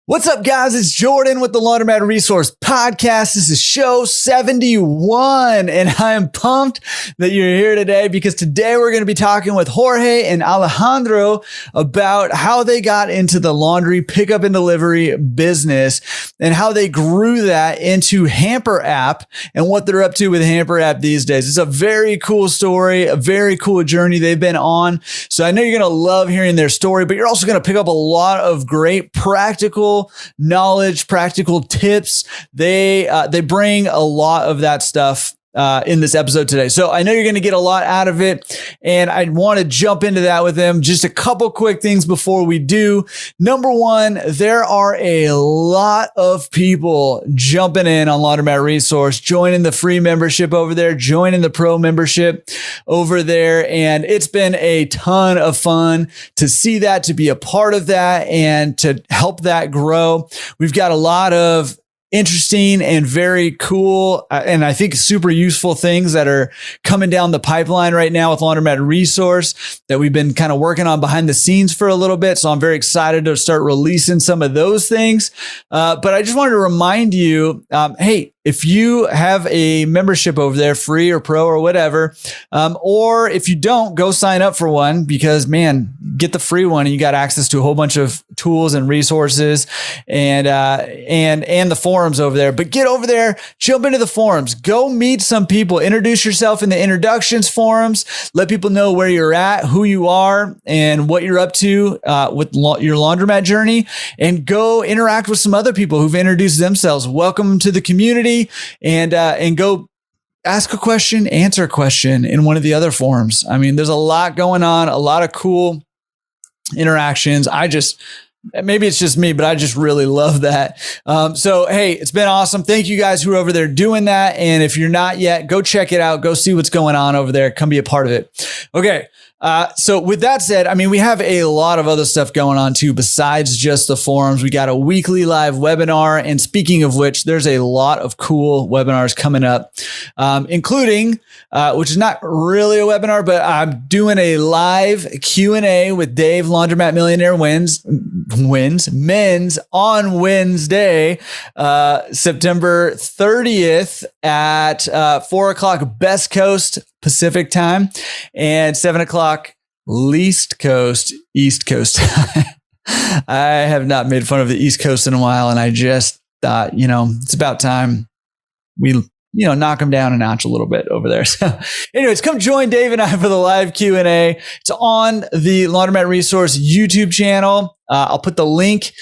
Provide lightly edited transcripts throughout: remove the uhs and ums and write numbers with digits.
What's up, guys? It's Jordan with the Laundromat Resource Podcast. This is show 71, and I am pumped that you're here today because today we're going to be talking with Jorge and Alejandro about how they got into the laundry pickup and delivery business and how they grew that into Hamper App and what they're up to with Hamper App these days. It's a very cool story, a very cool journey they've been on. So I know you're going to love hearing their story, but you're also going to pick up a lot of great practical knowledge, practical tips. They bring a lot of that stuff in this episode today. So I know you're going to get a lot out of it, and I want to jump into that with them. Just a couple quick things before we do. Number one, there are a lot of people jumping in on Laundromat Resource, joining the free membership over there, joining the pro membership over there. And it's been a ton of fun to see that, to be a part of that, and to help that grow. We've got a lot of interesting and very cool, and I think super useful things that are coming down the pipeline right now with Laundromat Resource that we've been kind of working on behind the scenes for a little bit. So I'm very excited to start releasing some of those things. But I just wanted to remind you, hey, if you have a membership over there, free or pro or whatever, or if you don't, go sign up for one because, man, get the free one and you got access to a whole bunch of tools and resources and the forums over there. But get over there, jump into the forums, go meet some people, introduce yourself in the introductions forums, let people know where you're at, who you are, and what you're up to with your laundromat journey, and go interact with some other people who've introduced themselves. Welcome them to the community. And go ask a question, answer a question in one of the other forums. I mean, there's a lot going on, a lot of cool interactions. Maybe it's just me, but I just really love that. So, hey, it's been awesome. Thank you guys who are over there doing that. And if you're not yet, go check it out. Go see what's going on over there. Come be a part of it. Okay. So with that said, I mean, we have a lot of other stuff going on too, besides just the forums. We got a weekly live webinar. And speaking of which, there's a lot of cool webinars coming up, including, which is not really a webinar, but I'm doing a live Q&A with Dave, Laundromat Millionaire Men's on Wednesday, September 30th at 4 o'clock Best Coast Pacific time and 7 o'clock East Coast time. I have not made fun of the East Coast in a while, and I just thought, it's about time we, knock them down a notch a little bit over there. So anyways, come join Dave and I for the live Q&A. It's on the Laundromat Resource YouTube channel. I'll put the link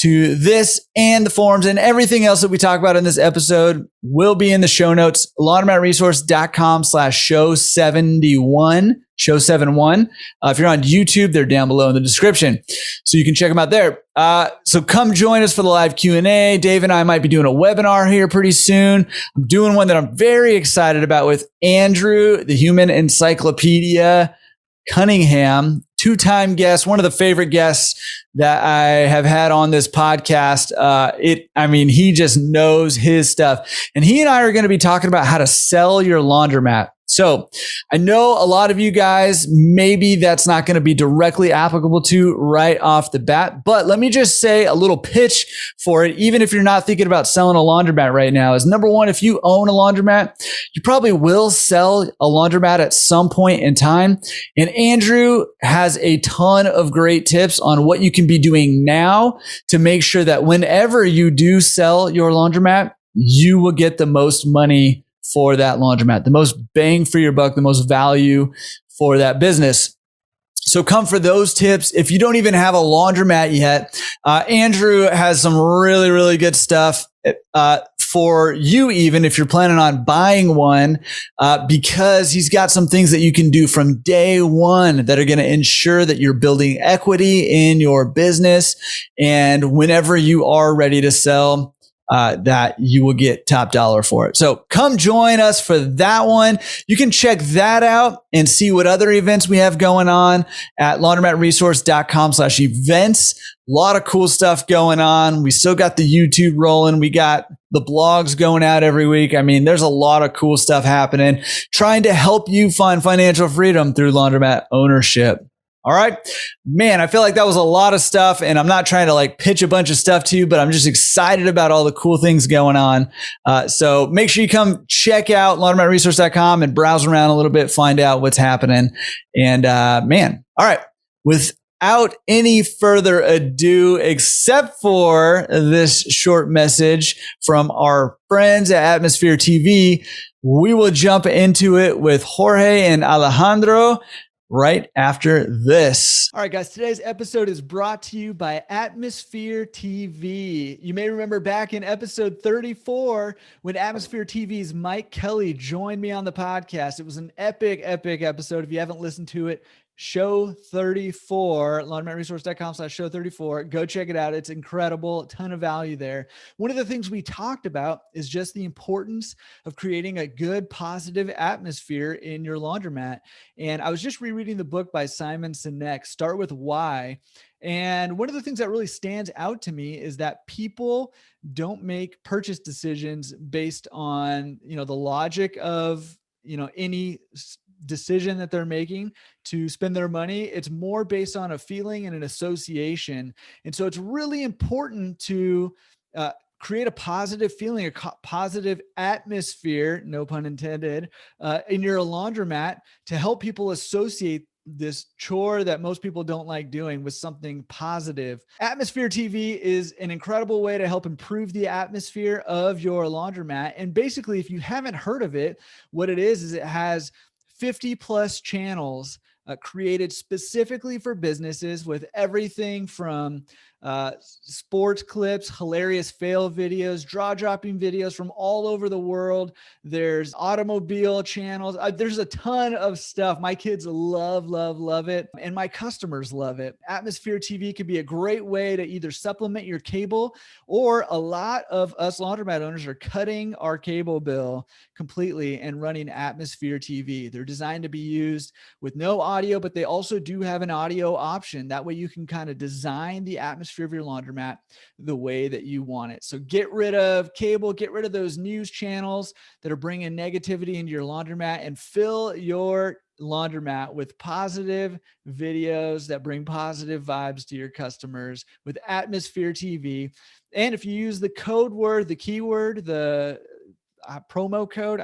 to this and the forums and everything else that we talk about in this episode will be in the show notes, laundromatresource.com/show71, show 71. If you're on YouTube, they're down below in the description. So you can check them out there. So come join us for the live Q&A. Dave and I might be doing a webinar here pretty soon. I'm doing one that I'm very excited about with Andrew, the Human Encyclopedia Cunningham, two-time guest, one of the favorite guests that I have had on this podcast. He just knows his stuff. And he and I are going to be talking about how to sell your laundromat. So I know a lot of you guys, maybe that's not going to be directly applicable to right off the bat, but let me just say a little pitch for it. Even if you're not thinking about selling a laundromat right now, is number one, if you own a laundromat, you probably will sell a laundromat at some point in time. And Andrew has a ton of great tips on what you can be doing now to make sure that whenever you do sell your laundromat, you will get the most money for that laundromat, the most bang for your buck, the most value for that business. So come for those tips. If you don't even have a laundromat yet, Andrew has some really, really good stuff for you, even if you're planning on buying one, because he's got some things that you can do from day one that are going to ensure that you're building equity in your business. And whenever you are ready to sell, that you will get top dollar for it. So come join us for that one. You can check that out and see what other events we have going on at laundromatresource.com/events. A lot of cool stuff going on. We still got the YouTube rolling. We got the blogs going out every week. I mean, there's a lot of cool stuff happening, trying to help you find financial freedom through laundromat ownership. All right, man, I feel like that was a lot of stuff, and I'm not trying to like pitch a bunch of stuff to you, but I'm just excited about all the cool things going on. So make sure you come check out laundromatresource.com and browse around a little bit, find out what's happening. And man, all right, without any further ado, except for this short message from our friends at Atmosphere TV, we will jump into it with Jorge and Alejandro right after this. All right, guys, today's episode is brought to you by Atmosphere TV. You may remember back in episode 34 when Atmosphere TV's Mike Kelly joined me on the podcast. It was an epic episode. If you haven't listened to it, show 34, laundromatresource.com/show 34. Go check it out. It's incredible. A ton of value there. One of the things we talked about is just the importance of creating a good, positive atmosphere in your laundromat. And I was just rereading the book by Simon Sinek, Start With Why. And one of the things that really stands out to me is that people don't make purchase decisions based on, the logic of, any decision that they're making to spend their money. It's more based on a feeling and an association. And so it's really important to create a positive feeling, a positive atmosphere, no pun intended, in your laundromat to help people associate this chore that most people don't like doing with something positive. Atmosphere TV is an incredible way to help improve the atmosphere of your laundromat. And basically, if you haven't heard of it, what it is it has 50 plus channels created specifically for businesses with everything from sports clips, hilarious fail videos, draw-dropping videos from all over the world. There's automobile channels. There's a ton of stuff. My kids love it, and my customers love it. Atmosphere TV could be a great way to either supplement your cable, or a lot of us laundromat owners are cutting our cable bill completely and running Atmosphere TV. They're designed to be used with no audio, but they also do have an audio option. That way you can kind of design the atmosphere of your laundromat the way that you want it. So get rid of cable, get rid of those news channels that are bringing negativity into your laundromat, and fill your laundromat with positive videos that bring positive vibes to your customers with Atmosphere TV. And if you use the code word, the keyword, the promo code,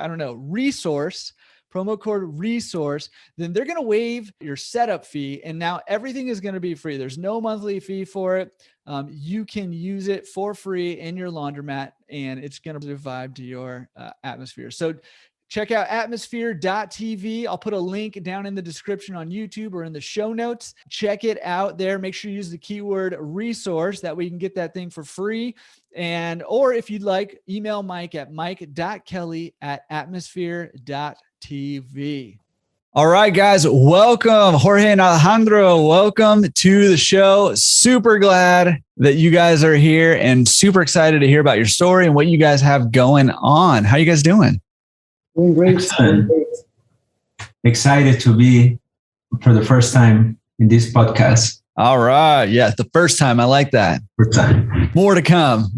promo code resource, then they're going to waive your setup fee. And now everything is going to be free. There's no monthly fee for it. You can use it for free in your laundromat, and it's going to vibe to your atmosphere. So check out atmosphere.tv. I'll put a link down in the description on YouTube or in the show notes. Check it out there. Make sure you use the keyword resource. That way you can get that thing for free. Or if you'd like, email Mike at mike.kelly@atmosphere.tv. All right, guys, welcome. Jorge and Alejandro, welcome to the show. Super glad that you guys are here and super excited to hear about your story and what you guys have going on. How you guys doing? Doing great. Excellent. Excited to be for the first time in this podcast. All right. Yeah, the first time. I like that. First time. More to come.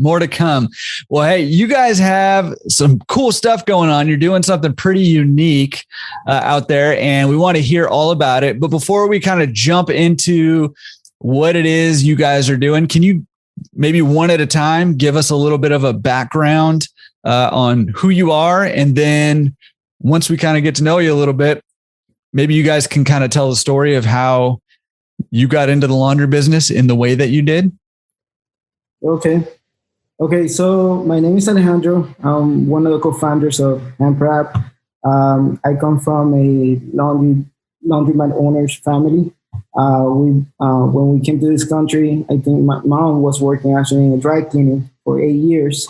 Well, hey, you guys have some cool stuff going on. You're doing something pretty unique out there, and we want to hear all about it. But before we kind of jump into what it is you guys are doing, can you maybe one at a time give us a little bit of a background on who you are? And then once we kind of get to know you a little bit, maybe you guys can kind of tell the story of how you got into the laundry business in the way that you did. Okay. So my name is Alejandro. I'm one of the co-founders of Hamper App. I come from a laundromat owner's family. When we came to this country, I think my mom was working actually in a dry cleaning for 8 years.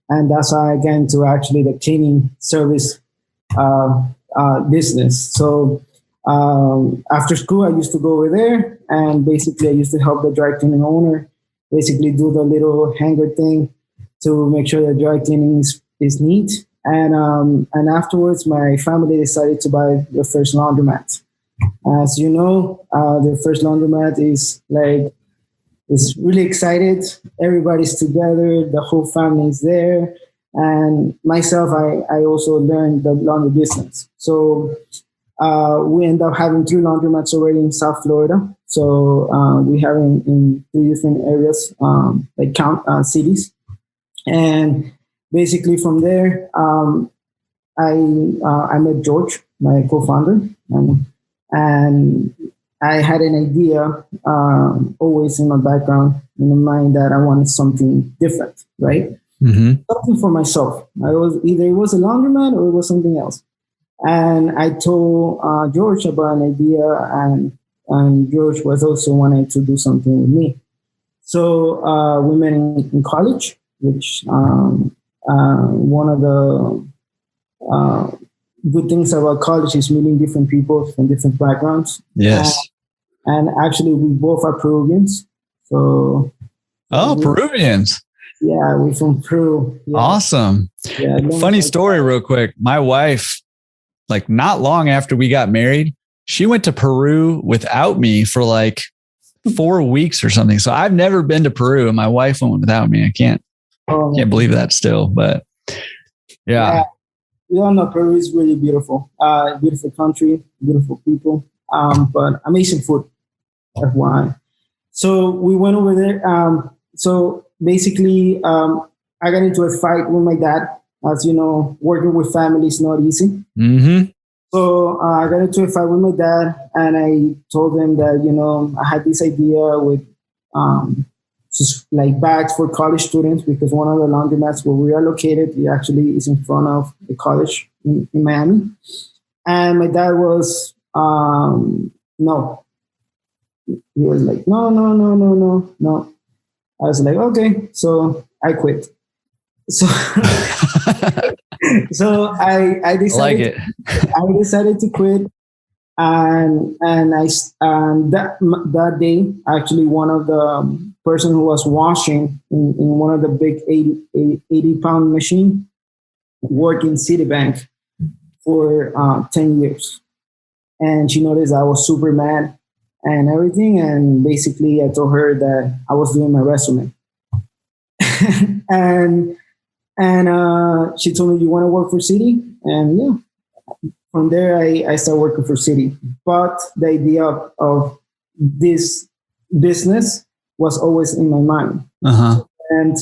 And that's how I got into actually the cleaning service business. So after school, I used to go over there, and basically I used to help the dry cleaning owner basically do the little hanger thing to make sure the dry cleaning is neat. And afterwards, my family decided to buy their first laundromat. As you know, their first laundromat is really excited. Everybody's together. The whole family is there. And myself, I also learned the laundry business. So we end up having 3 laundromats already in South Florida. So we have in 3 different areas, cities. And basically from there, I met George, my co-founder, and I had an idea always in my background, in my mind, that I wanted something different, right? Mm-hmm. Something for myself. It was a laundromat or it was something else. And I told George about an idea, and George was also wanting to do something with me. So we met in college, which one of the good things about college is meeting different people from different backgrounds. Yes. And actually, we both are Peruvians. So. Peruvians. Yeah, we're from Peru. Yeah. Awesome. Yeah, funny story real quick. My wife, like not long after we got married, she went to Peru without me for like 4 weeks or something. So I've never been to Peru and my wife went without me. I can't believe that still, but yeah. We all know Peru is really beautiful. Beautiful country, beautiful people, but amazing food. That's why. So we went over there. So basically, I got into a fight with my dad. As you know, working with family is not easy. Mm-hmm. So I got into a fight with my dad, and I told him that, I had this idea with just like bags for college students, because one of the laundromats where we are located, it actually is in front of the college in Miami. And my dad was, no. He was like, no. I was like, okay. So I quit. So, so I decided, I decided to quit. And that day, actually, one of the person who was washing in one of the big 80-pound machine worked in Citibank for 10 years. And she noticed I was super mad and everything. And basically, I told her that I was doing my resume. and she told me, "You want to work for Citi?" And yeah. From there, I started working for Citi. But the idea of this business was always in my mind. Uh-huh. And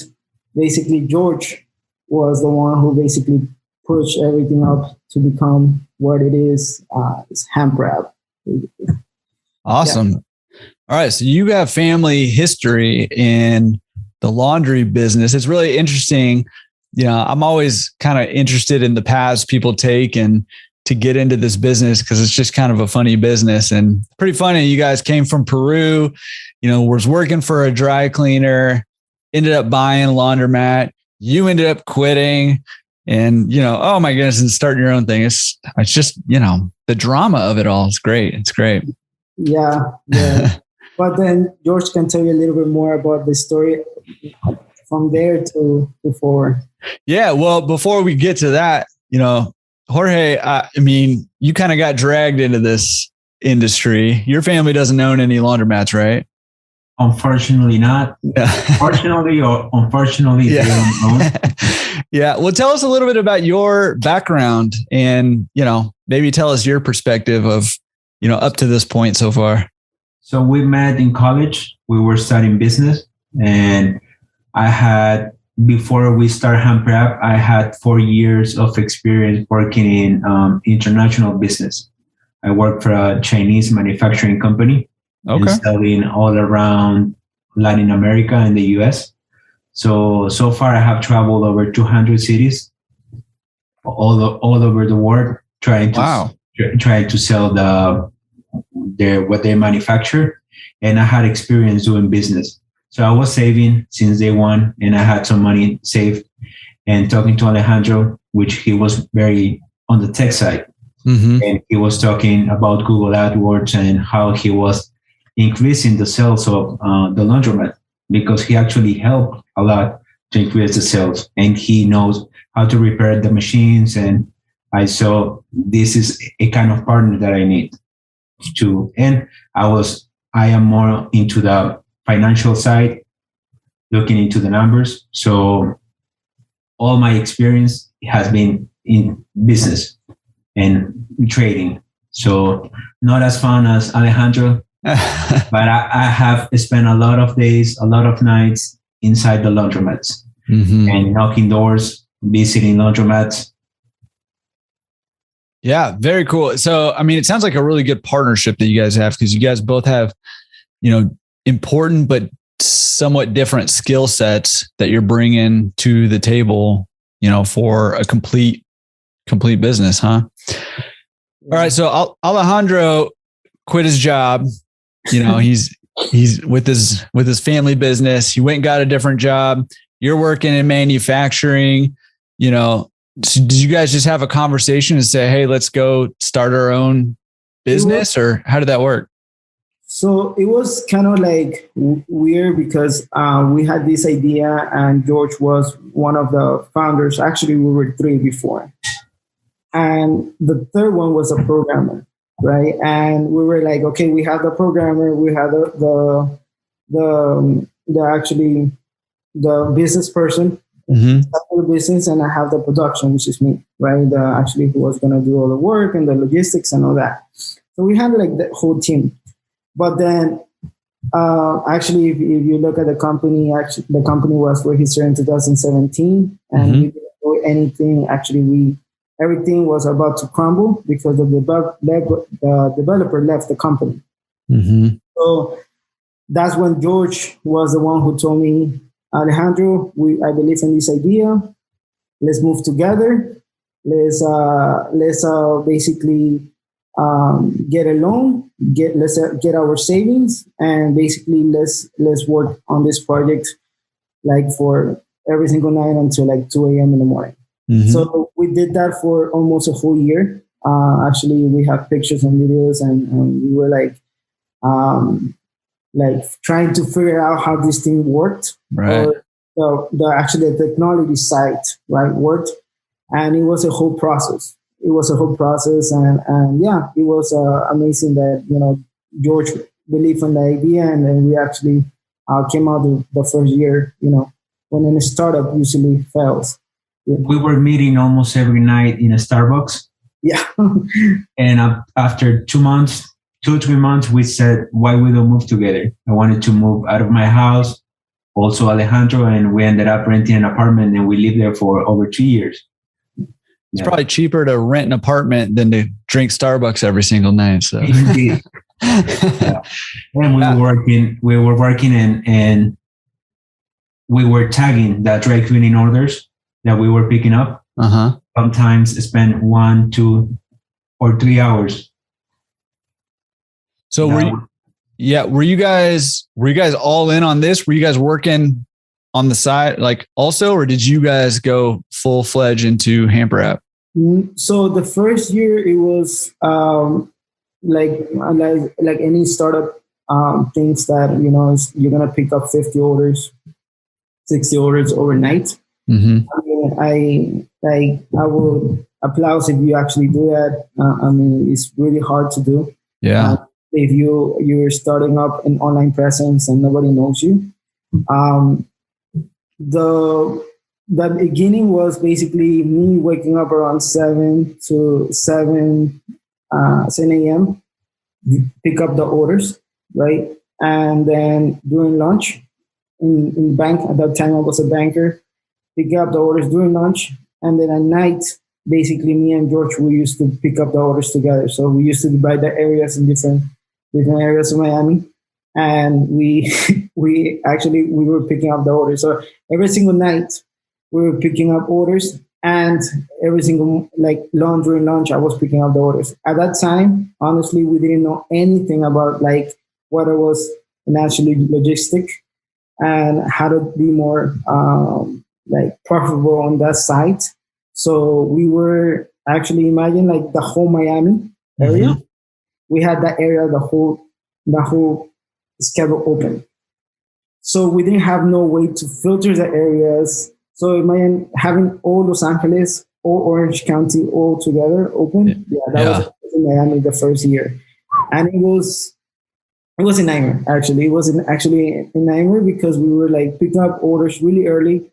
basically, George was the one who basically pushed everything up to become what it is. It's Hamper App. Awesome. Yeah. All right. So you have family history in the laundry business. It's really interesting. I'm always kind of interested in the paths people take and to get into this business, because it's just kind of a funny business and pretty funny. You guys came from Peru, was working for a dry cleaner, ended up buying a laundromat. You ended up quitting and, oh my goodness, and starting your own thing. It's just, the drama of it all. It's great. It's great. Yeah. But then George can tell you a little bit more about the story from there to forward. Yeah. Well, before we get to that, Jorge, you kind of got dragged into this industry. Your family doesn't own any laundromats, right? Unfortunately not. Yeah. Fortunately or unfortunately, yeah. They don't own. Yeah. Well, tell us a little bit about your background and, maybe tell us your perspective of, up to this point so far. So we met in college. We were studying business, and before we started Hamper App, I had 4 years of experience working in international business. I worked for a Chinese manufacturing company, and selling all around Latin America and the US. So far I have traveled over 200 cities all over the world, trying to sell what they manufacture. And I had experience doing business. So I was saving since day one, and I had some money saved, and talking to Alejandro, which he was very on the tech side. Mm-hmm. And he was talking about Google AdWords and how he was increasing the sales of the laundromat, because he actually helped a lot to increase the sales, and he knows how to repair the machines. And I saw this is a kind of partner that I need to, and I am more into the financial side, looking into the numbers. So all my experience has been in business and trading. So not as fun as Alejandro, But I have spent a lot of days, a lot of nights inside the laundromats and knocking doors, visiting laundromats. Yeah, very cool. So, I mean, it sounds like a really good partnership that you guys have, because you guys both have, you know, important but somewhat different skill sets that you're bringing to the table, you know, for a complete business, huh? All right. So Alejandro quit his job. You know, he's with his family business. He went and got a different job. You're working in manufacturing. You know, so did you guys just have a conversation and say, hey, let's go start our own business, or how did that work? So it was kind of like weird because we had this idea and George was one of the founders. Actually, we were three before. And the third one was a programmer, right? And we were like, okay, we have the programmer, we have the business person, the business, and I have the production, which is me, right? Actually, who was going to do all the work and the logistics and all that. So we had like the whole team. But then, actually, if you look at the company, actually, the company was registered in 2017, and we didn't do anything. Actually, everything was about to crumble because the developer left the company. So that's when George was the one who told me, Alejandro, I believe in this idea. Let's move together. Let's basically get a loan. Let's get our savings, and basically let's work on this project like for every single night until like 2 a.m. in the morning. So we did that for almost a whole year. Actually, we have pictures and videos, and we were like trying to figure out how this thing worked. Right. Or the technology side, right, worked, and it was a whole process. And yeah, it was amazing that, you know, George believed in the idea, and then we actually came out the first year. You know, when a startup usually fails. Yeah. We were meeting almost every night in a Starbucks. Yeah. And after 2 or 3 months, we said, why we don't move together? I wanted to move out of my house, also Alejandro, and we ended up renting an apartment, and we lived there for over 2 years. It's probably cheaper to rent an apartment than to drink Starbucks every single night. So. Indeed. Yeah. And we were working and we were tagging the dry cleaning orders that we were picking up. Sometimes spend 1, 2, or 3 hours. So were you guys all in on this? Were you guys working on the side like also, or did you guys go full-fledged into Hamper App? So the first year it was like any startup things that, you know, you're gonna pick up 50 orders, 60 orders overnight. I mean, I would applaud if you actually do that. I mean, it's really hard to do. Yeah. If you're starting up an online presence and nobody knows you. The beginning was basically me waking up around 7 a.m., pick up the orders, right? And then during lunch in bank, at that time I was a banker, pick up the orders during lunch. And then at night, basically me and George, we used to pick up the orders together. So we used to divide the areas in different areas of Miami. And we were picking up the orders. So every single night we were picking up orders, and every single during lunch I was picking up the orders. At that time, honestly, we didn't know anything about like what it was financially logistic and how to be more profitable on that site. So we were actually, imagine like the whole Miami area. We had that area, the whole schedule open. So we didn't have no way to filter the areas. So imagine having all Los Angeles, all Orange County, all together open. That was in Miami the first year. And it was a nightmare, actually. It was actually a nightmare because we were like picking up orders really early,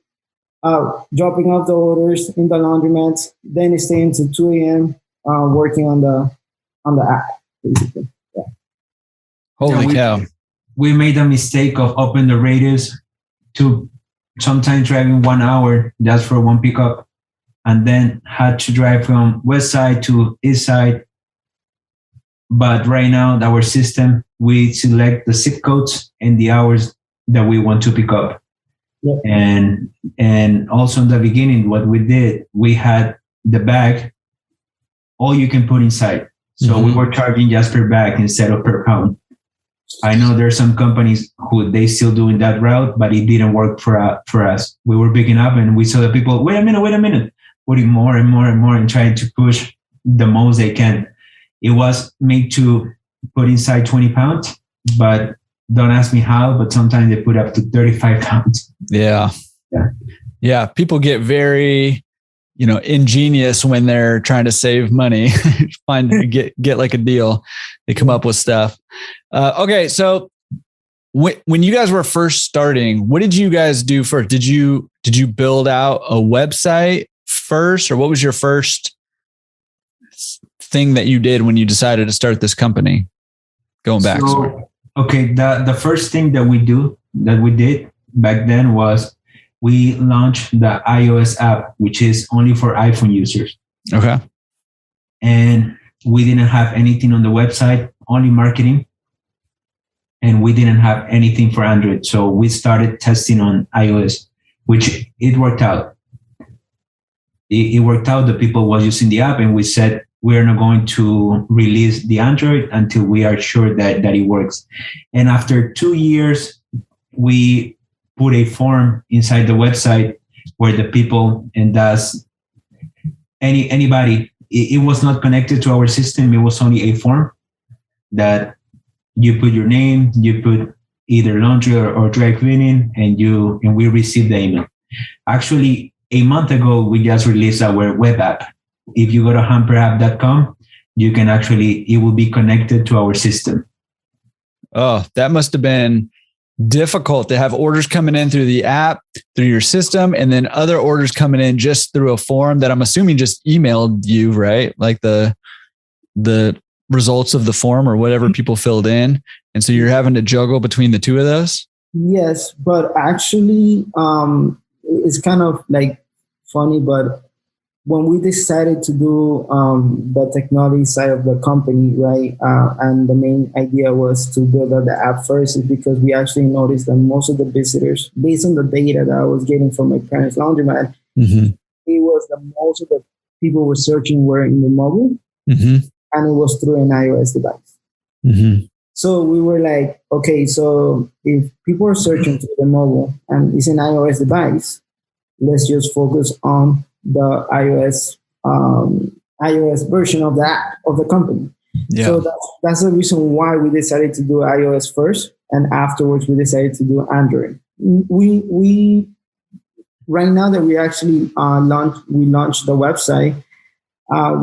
dropping off the orders in the laundromat, then staying till 2 a.m. Working on the app, basically. Yeah. Holy cow. We made a mistake of opening the radius to sometimes driving 1 hour just for one pickup, and then had to drive from west side to east side. But right now, our system, we select the zip codes and the hours that we want to pick up. Yeah. And also in the beginning, what we did, we had the bag, all you can put inside. So we were charging just per bag instead of per pound. I know there's some companies who they still doing that route, but it didn't work for us. We were picking up and we saw the people, wait a minute, putting more and more and more and trying to push the most they can. It was made to put inside 20 pounds, but don't ask me how, but sometimes they put up to 35 pounds. Yeah. People get very, ingenious when they're trying to save money, get like a deal. They come up with stuff. Okay. So when you guys were first starting, what did you guys do first? Did you build out a website first, or what was your first thing that you did when you decided to start this company? Going back. Okay. The first thing that we did back then was we launched the iOS app, which is only for iPhone users. Okay. And we didn't have anything on the website, only marketing. And we didn't have anything for Android. So we started testing on iOS, which it worked out. It worked out. The people was using the app, and we said, we're not going to release the Android until we are sure that it works. And after 2 years, we put a form inside the website where the people, and thus anybody, it was not connected to our system. It was only a form that you put your name, you put either laundry or dry cleaning, and we received the email. Actually, a month ago, we just released our web app. If you go to hamperapp.com, you can it will be connected to our system. Oh, that must have been difficult to have orders coming in through the app, through your system, and then other orders coming in just through a form that I'm assuming just emailed you, right? Like the results of the form or whatever people filled in. And so you're having to juggle between the two of those? Yes, but actually, it's kind of like funny, but when we decided to do the technology side of the company, right, and the main idea was to build out the app first, is because we actually noticed that most of the visitors, based on the data that I was getting from my parents' laundromat, it was the most of the people were searching were in the mobile, and it was through an iOS device. So we were like, okay, so if people are searching through the mobile and it's an iOS device, let's just focus on the iOS version of the app of the company. Yeah. So that's the reason why we decided to do iOS first, and afterwards we decided to do Android. We right now that we actually launched the website,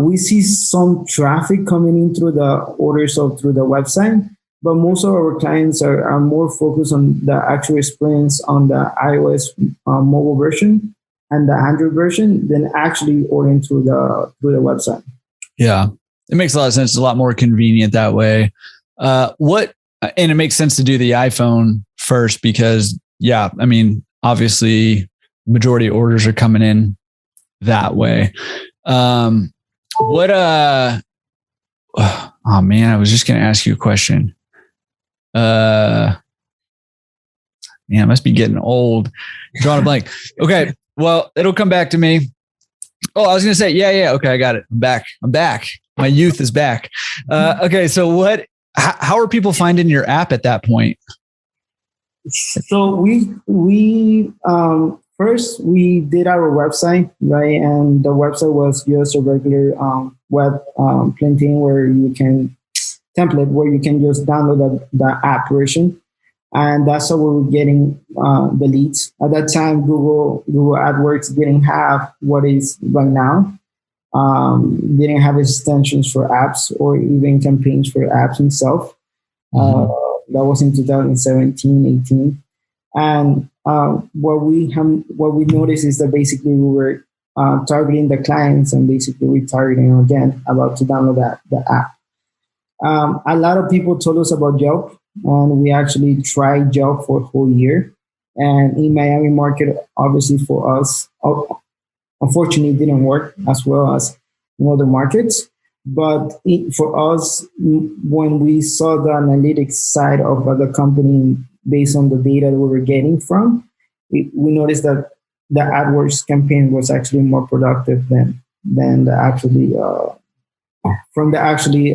we see some traffic coming in through the orders through the website, but most of our clients are more focused on the actual experience on the iOS mobile version and the Android version than actually ordering through the website. Yeah, it makes a lot of sense. It's a lot more convenient that way. And it makes sense to do the iPhone first because, yeah, I mean, obviously, majority of orders are coming in that way. Oh man, I was just going to ask you a question. Man, I must be getting old. Drawing a blank. Okay. Well, it'll come back to me. Oh, I was going to say, yeah. Okay. I got it. I'm back. My youth is back. Okay. So how are people finding your app at that point? So we first we did our website, right? And the website was just a regular web plain where you can just download the app version. And that's how we were getting the leads. At that time, Google AdWords didn't have what is right now. Didn't have extensions for apps or even campaigns for apps itself. That was in 2017, 18. And what we noticed is that basically we were targeting the clients and basically retargeting again about to download the app. A lot of people told us about Yelp. and we actually tried job for a whole year. And in Miami market, obviously for us, unfortunately, it didn't work as well as in other markets. But for us, when we saw the analytics side of the company based on the data that we were getting from, we noticed that the AdWords campaign was actually more productive than the actually from the actually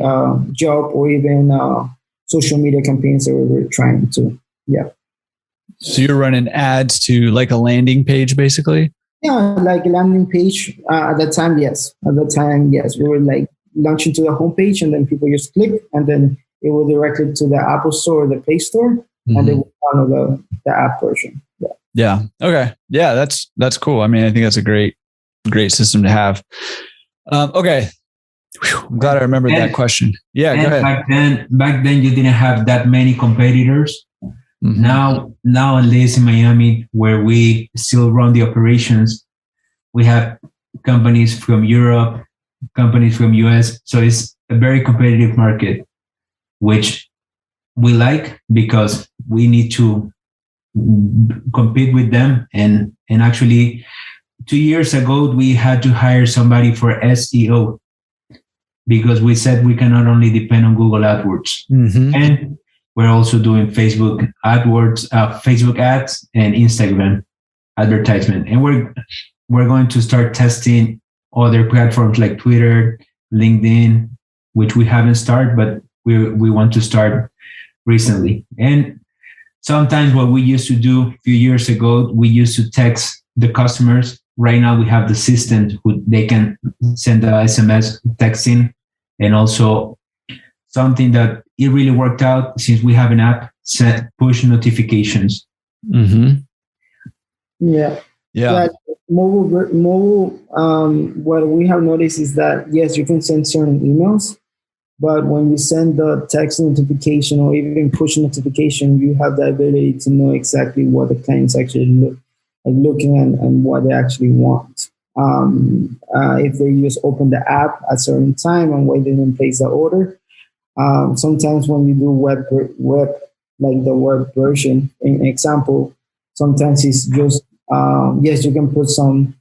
job or even social media campaigns that we were trying to. Yeah. So you're running ads to like a landing page, basically? Yeah, like a landing page. At that time, yes. We were like launching to the homepage, and then people just click, and then it will direct it to the Apple Store or the Play Store, and they will follow the app version. Yeah. Yeah. Okay. Yeah, that's cool. I mean, I think that's a great system to have. Okay. Whew, I'm glad I remembered that question. Yeah, go ahead. Back then, you didn't have that many competitors. Mm-hmm. Now, at least in Miami, where we still run the operations, we have companies from Europe, companies from US. So it's a very competitive market, which we like because we need to compete with them. And actually, 2 years ago, we had to hire somebody for SEO because we said we cannot only depend on Google AdWords. Mm-hmm. And we're also doing Facebook AdWords, Facebook ads, and Instagram advertisement. And we're going to start testing other platforms like Twitter, LinkedIn, which we haven't started, but we want to start recently. And sometimes what we used to do a few years ago, we used to text the customers. Right now we have the assistant who they can send a SMS texting, and also something that it really worked out since we have an app, set push notifications. Mm-hmm. Yeah. Mobile. What we have noticed is that yes, you can send certain emails, but when you send the text notification or even push notification, you have the ability to know exactly what the client's actually looking and what they actually want. If they just open the app at a certain time and wait and place the order. Sometimes when you do web like the web version, in example, sometimes it's just yes, you can put some.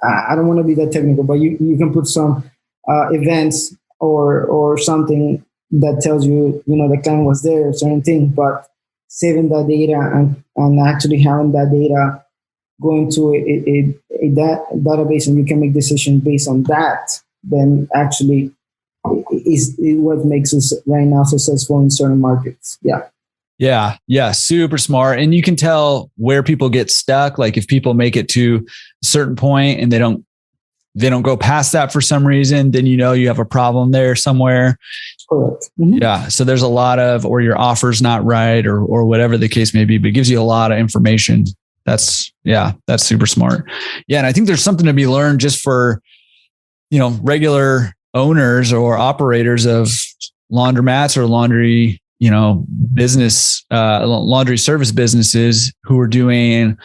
I don't want to be that technical, but you can put some events or something that tells you the client was there, certain thing, but saving that data and actually having that data going to a database, and you can make decisions based on that, then actually is what makes us right now successful in certain markets. Yeah, super smart. And you can tell where people get stuck. Like if people make it to a certain point and they don't go past that for some reason, then you have a problem there somewhere. Correct. Mm-hmm. Yeah. So there's a lot of, or your offer's not right, or whatever the case may be, but it gives you a lot of information. That's super smart. Yeah. And I think there's something to be learned just for, regular owners or operators of laundromats or laundry, business, laundry service businesses who are doing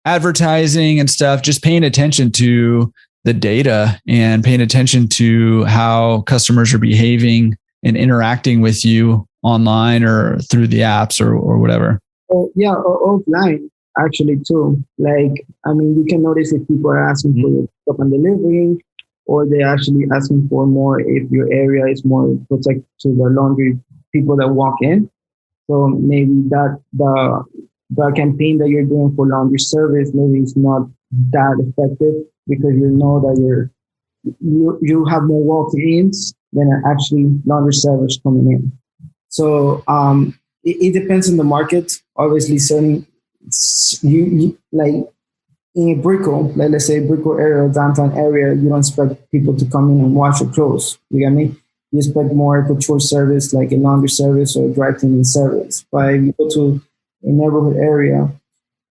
advertising and stuff, just paying attention to the data and paying attention to how customers are behaving and interacting with you online or through the apps or whatever. Or offline actually too. Like, I mean, you can notice if people are asking for your pickup and delivery, or they're actually asking for more if your area is more protected to the laundry people that walk in. So maybe that the campaign that you're doing for laundry service maybe is not that effective because you know that you have more walk-ins than actually laundry service coming in. So it depends on the market. Obviously, certain you like in a Brickell, like let's say Brickell area or downtown area, you don't expect people to come in and wash your clothes. You get me? You expect more of a chore service like a laundry service or a dry cleaning service. But if you go to a neighborhood area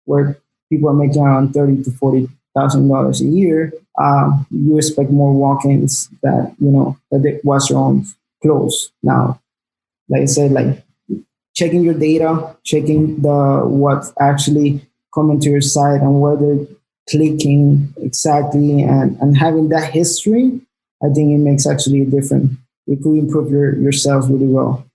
where people are making around $30,000 to $40,000 a year, you expect more walk-ins that they wash their own clothes. Now, like I said, like checking your data, checking what's actually coming to your site and where they're clicking exactly, and having that history, I think it makes actually a difference. It could improve your sales really well.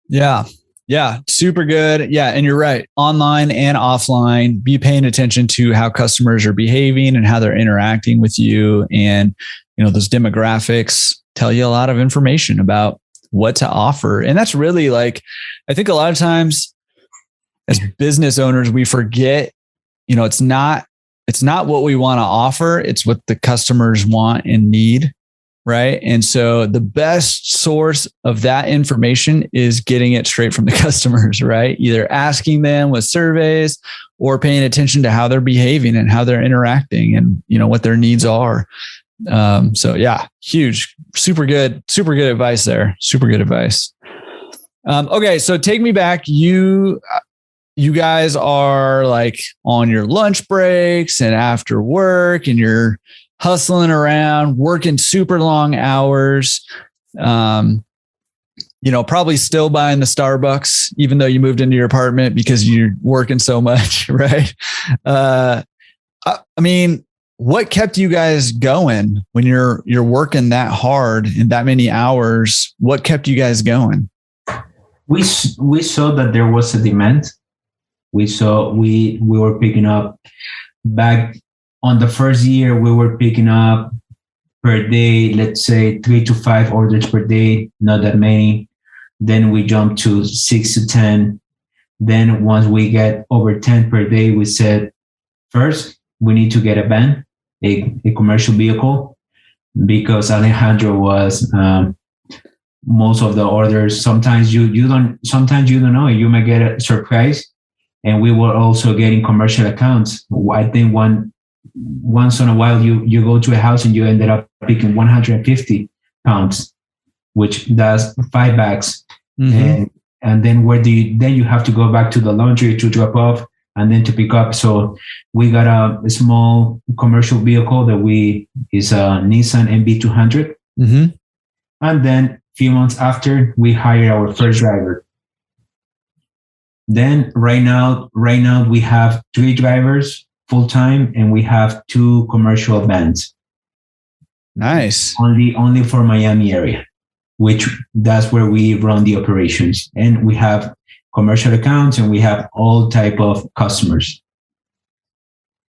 Yeah. Yeah. Super good. Yeah. And you're right. Online and offline, be paying attention to how customers are behaving and how they're interacting with you. And, those demographics tell you a lot of information about what to offer. And that's really like, I think a lot of times as business owners, we forget, it's not what we want to offer. It's what the customers want and need. Right. And so the best source of that information is getting it straight from the customers, right? Either asking them with surveys or paying attention to how they're behaving and how they're interacting and, what their needs are. So yeah, huge, super good advice there. Super good advice. Okay. So take me back. You guys are like on your lunch breaks and after work and you're hustling around, working super long hours, probably still buying the Starbucks, even though you moved into your apartment because you're working so much, right? What kept you guys going when you're working that hard and that many hours? What kept you guys going? We saw that there was a demand. We saw we were picking up back on the first year. We were picking up per day, let's say 3 to 5 orders per day, not that many. Then we jumped to 6 to 10. Then once we get over 10 per day, we said, first, we need to get a van, a commercial vehicle, because Alejandro was most of the orders. Sometimes you don't know. You might get a surprise. And we were also getting commercial accounts. I think once in a while you go to a house and you ended up picking 150 pounds, which does 5 bags. Mm-hmm. And then then you have to go back to the laundry to drop off and then to pick up. So we got a small commercial vehicle that is a Nissan MB200. Mm-hmm. And then a few months after, we hired our first driver. Then right now we have 3 drivers full-time and we have 2 commercial vans. Nice. Only for Miami area, which that's where we run the operations. And we have commercial accounts and we have all type of customers.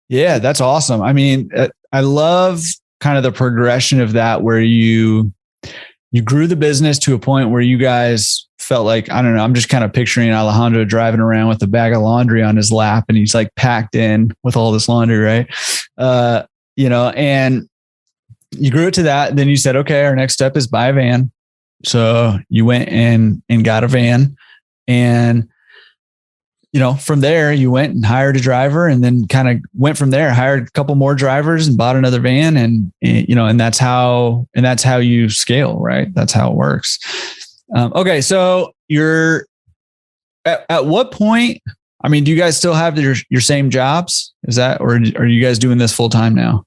Yeah, that's awesome. I love kind of the progression of that where you grew the business to a point where you guys felt like, I don't know, I'm just kind of picturing Alejandro driving around with a bag of laundry on his lap and he's like packed in with all this laundry, right? And you grew it to that. Then you said, okay, our next step is buy a van. So you went and got a van and, from there you went and hired a driver and then kind of went from there, hired a couple more drivers and bought another van. And that's how you scale, right? That's how it works. Okay. So you're at what point, do you guys still have your same jobs? Is that, or are you guys doing this full time now?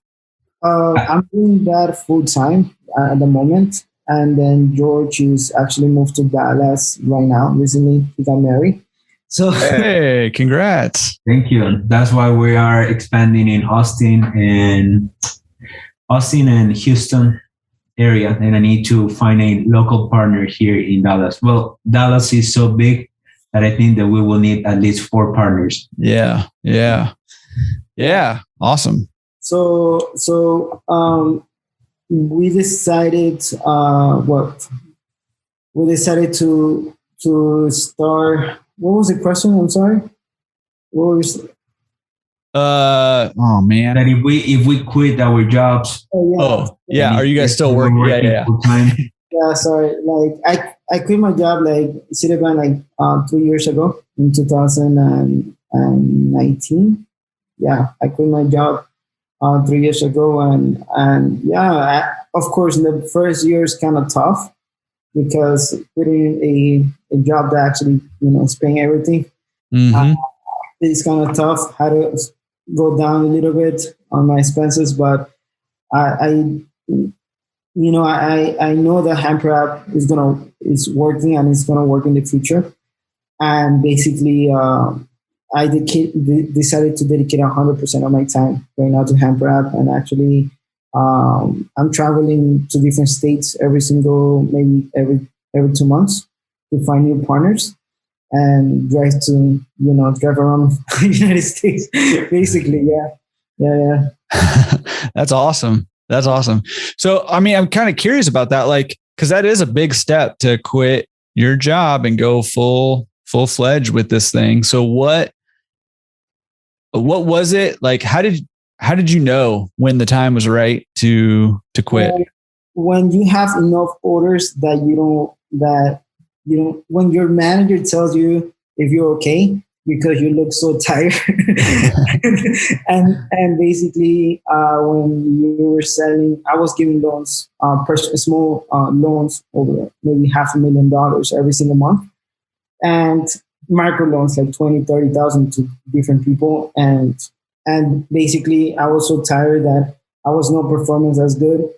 I'm doing that full time at the moment. And then George is actually moved to Dallas right now. Recently, he got married. So hey, congrats. Thank you. That's why we are expanding in Austin and Houston area. And I need to find a local partner here in Dallas. Well, Dallas is so big that I think that we will need at least 4 partners. Yeah. Awesome. So we decided to start. What was the question? I'm sorry. What was? Oh man. That if we quit our jobs. Oh yeah. Are you guys still working? Yeah. Yeah. Sorry. Like I quit my job like Citibank 2 years ago in 2019. Yeah, I quit my job 3 years ago, and of course, in the first year is kind of tough because quitting a job that actually is paying everything. Mm-hmm. It's kind of tough. Had to go down a little bit on my expenses, but I know that Hamper App is working and it's gonna work in the future. And basically, I decided to dedicate 100% of my time right now to Hamper App, and actually, I'm traveling to different states maybe every 2 months, to find new partners and drive around the United States, basically. Yeah. That's awesome. So, I mean, I'm kind of curious about that, like, because that is a big step to quit your job and go full-fledged with this thing. So what was it like? How did you know when the time was right to quit? When you have enough orders that when your manager tells you if you're okay because you look so tired, and basically when you were selling, I was giving loans, small loans over maybe $500,000 every single month, and micro loans like 20, 30,000 to different people, and basically I was so tired that I was not performing as good,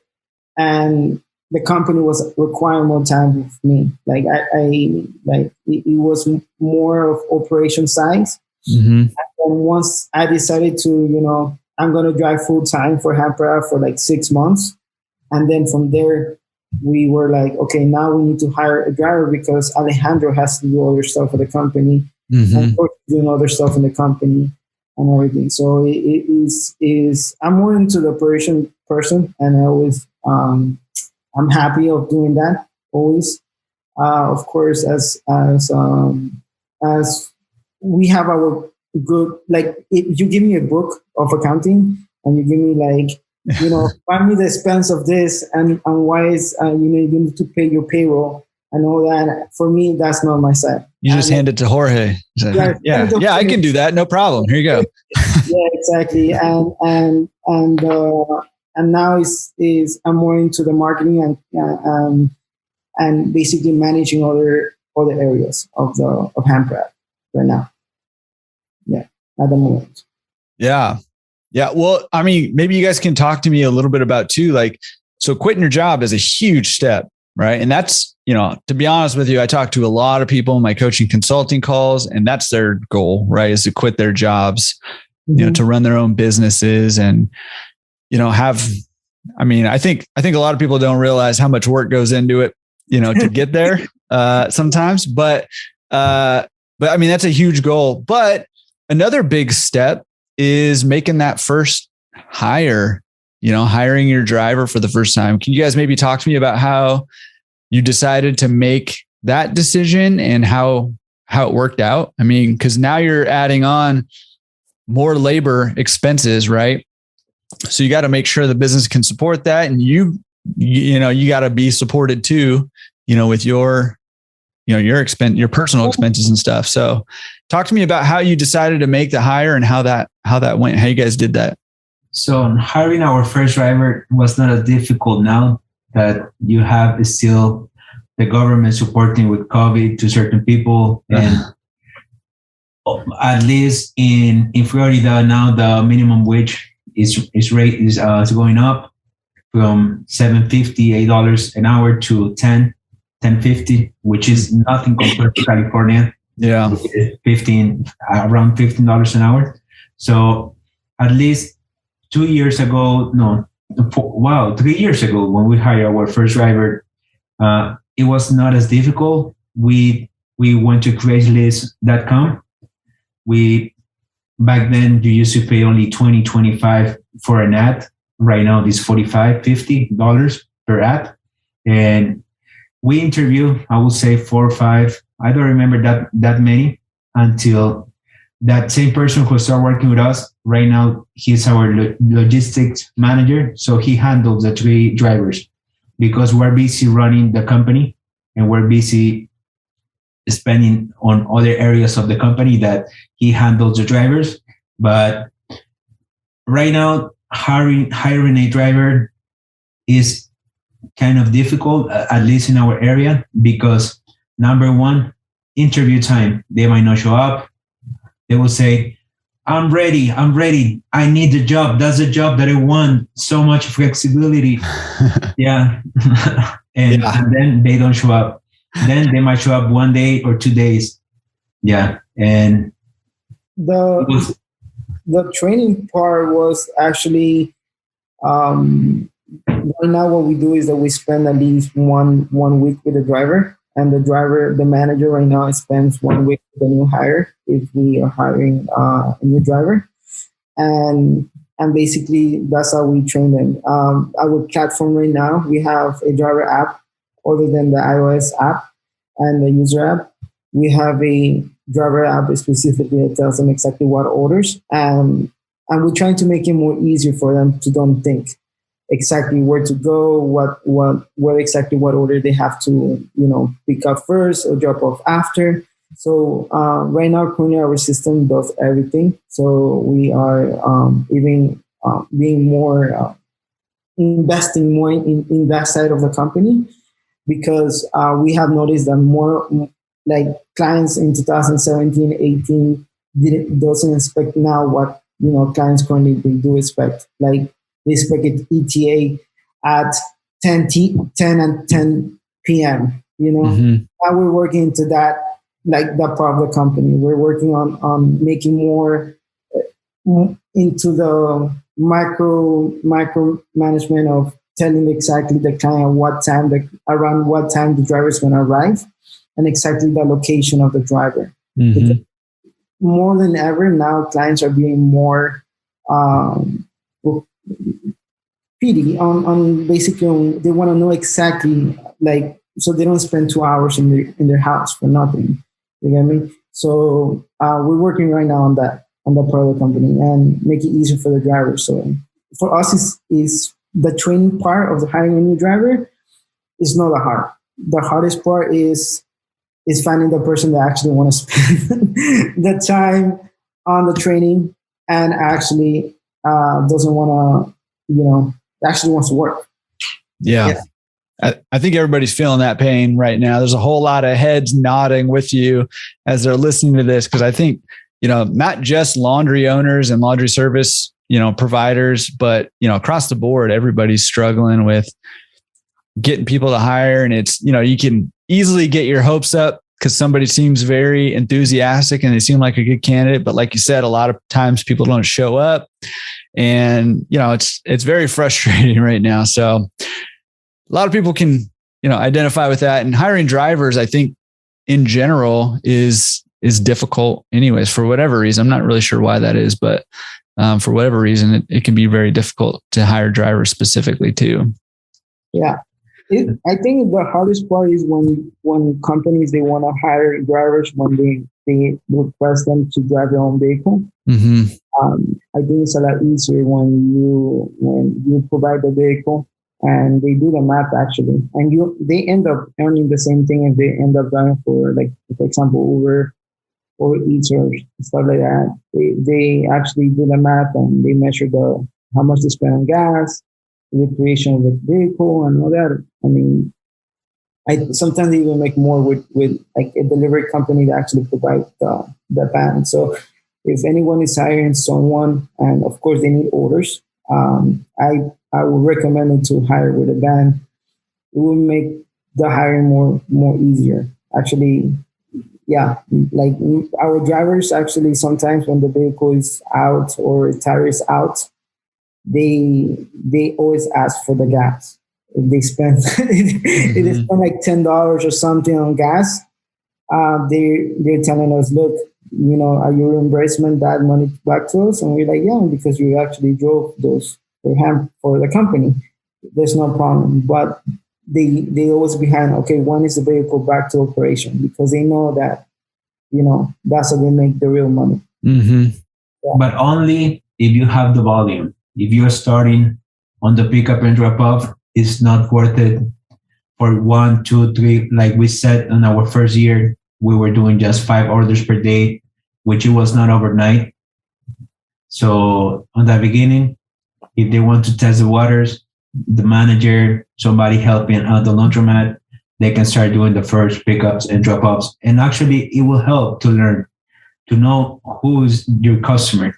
and the company was requiring more time with me. Like it was more of operation size. Mm-hmm. And once I decided to, I'm going to drive full time for Hamper App for like 6 months. And then from there, we were like, okay, now we need to hire a driver because Alejandro has to do other stuff for the company. Mm-hmm. And Jorge doing other stuff in the company and everything. So it is I'm more into the operation person, and I always, I'm happy of doing that always. Of course, as we have our good, like if you give me a book of accounting and you give me like, find me the expense of this and why is, you need to pay your payroll and all that. For me, that's not my side. You just hand it to Jorge. Yeah, I can do that. No problem. Here you go. Yeah, exactly. And now is I'm more into the marketing and basically managing other areas of Hamper App right now. Yeah, at the moment. Yeah. Well, I mean, maybe you guys can talk to me a little bit about too, like, so quitting your job is a huge step, right? And that's, to be honest with you, I talk to a lot of people in my coaching consulting calls, and that's their goal, right? Is to quit their jobs, mm-hmm. To run their own businesses and, I think a lot of people don't realize how much work goes into it, to get there, sometimes, but I mean, that's a huge goal. But another big step is making that first hire, hiring your driver for the first time. Can you guys maybe talk to me about how you decided to make that decision and how it worked out? I mean, because now you're adding on more labor expenses, right? So you got to make sure the business can support that, and you got to be supported too, with your personal expenses and stuff. So talk to me about how you decided to make the hire and how that went, how you guys did that. So hiring our first driver was not as difficult now that you have still the government supporting with COVID to certain people. And at least in Florida now, the minimum wage is going up from $7.50 an hour to $10.50, which is nothing compared to California. Yeah, around $15 an hour. So at least 3 years ago, when we hired our first driver, it was not as difficult. We went to Craigslist.com. Back then, you used to pay only $20, $25 for an ad. Right now, it's $45, $50 per ad. And we interview, I would say 4 or 5. I don't remember that many until that same person who started working with us. Right now, he's our logistics manager. So he handles the 3 drivers because we're busy running the company and we're busy spending on other areas of the company that he handles the drivers. But right now, hiring a driver is kind of difficult, at least in our area, because number one, interview time. They might not show up. They will say, I'm ready. I need the job. That's the job that I want. So much flexibility. Yeah. and then they don't show up. Then they might show up 1 day or 2 days. Yeah. And the training part was actually, right now what we do is that we spend at least one week with the driver. and the manager right now spends 1 week with a new hire if we are hiring a new driver, and basically that's how we train them. Our platform right now, we have a driver app other than the iOS app and the user app. We have a driver app specifically that tells them exactly what orders, and we're trying to make it more easier for them to don't think exactly where to go, what exactly what order they have to pick up first or drop off after. So right now, currently our system does everything. So we are even being more investing more in that side of the company, because we have noticed that more like clients in 2017, 18 doesn't expect now what clients currently they do expect. Like they expect it ETA at 10 and 10 p.m. Now we're working into that, like that part of the company. We're working on making more into the micro management of telling exactly the client around what time the driver is going to arrive, and exactly the location of the driver. Because more than ever now, clients are being more PD on basically they want to know exactly, like, so they don't spend 2 hours in their house for nothing. You get me? So we're working right now on that part of the company and make it easier for the driver. So for us, is the training part of the hiring a new driver is not the hard. The hardest part is finding the person that actually want to spend the time on the training and actually doesn't want to, actually wants to work. Yeah. I think everybody's feeling that pain right now. There's a whole lot of heads nodding with you as they're listening to this, because I think, not just laundry owners and laundry service, providers, but, across the board, everybody's struggling with getting people to hire. And it's, you can easily get your hopes up because somebody seems very enthusiastic and they seem like a good candidate. But like you said, a lot of times people don't show up, and, it's very frustrating right now. So a lot of people can, identify with that. And hiring drivers, I think in general is difficult anyways, for whatever reason. I'm not really sure why that is, but for whatever reason, it can be very difficult to hire drivers specifically too. Yeah. I think the hardest part is when companies, they want to hire drivers when they request them to drive their own vehicle. I think it's a lot easier when you provide the vehicle and they do the math actually, and they end up earning the same thing if they end up driving for, like, for example, Uber or Eats or stuff like that. They actually do the math and they measure how much they spend on gas, the creation of the vehicle, and all that. I mean, I sometimes even make more with like a delivery company that actually provides the van. So if anyone is hiring someone, and of course they need orders, I would recommend it to hire with a van. It will make the hiring more easier. Actually, yeah, like our drivers actually sometimes when the vehicle is out or the tire is out, they always ask for the gas. If they spend if they spend like $10 or something on gas, they're telling us, look, are you reimbursement that money back to us? And we're like, yeah, because you actually drove those for the company. There's no problem. But they always behind, okay, when is the vehicle back to operation? Because they know that, that's how they make the real money. Yeah. But only if you have the volume. If you're starting on the pickup and drop off, it's not worth it for 1, 2, 3. Like we said in our first year, we were doing just 5 orders per day, which it was not overnight. So on the beginning, if they want to test the waters, the manager, somebody helping out the laundromat, they can start doing the first pickups and drop-offs. And actually, it will help to learn, to know who's your customer.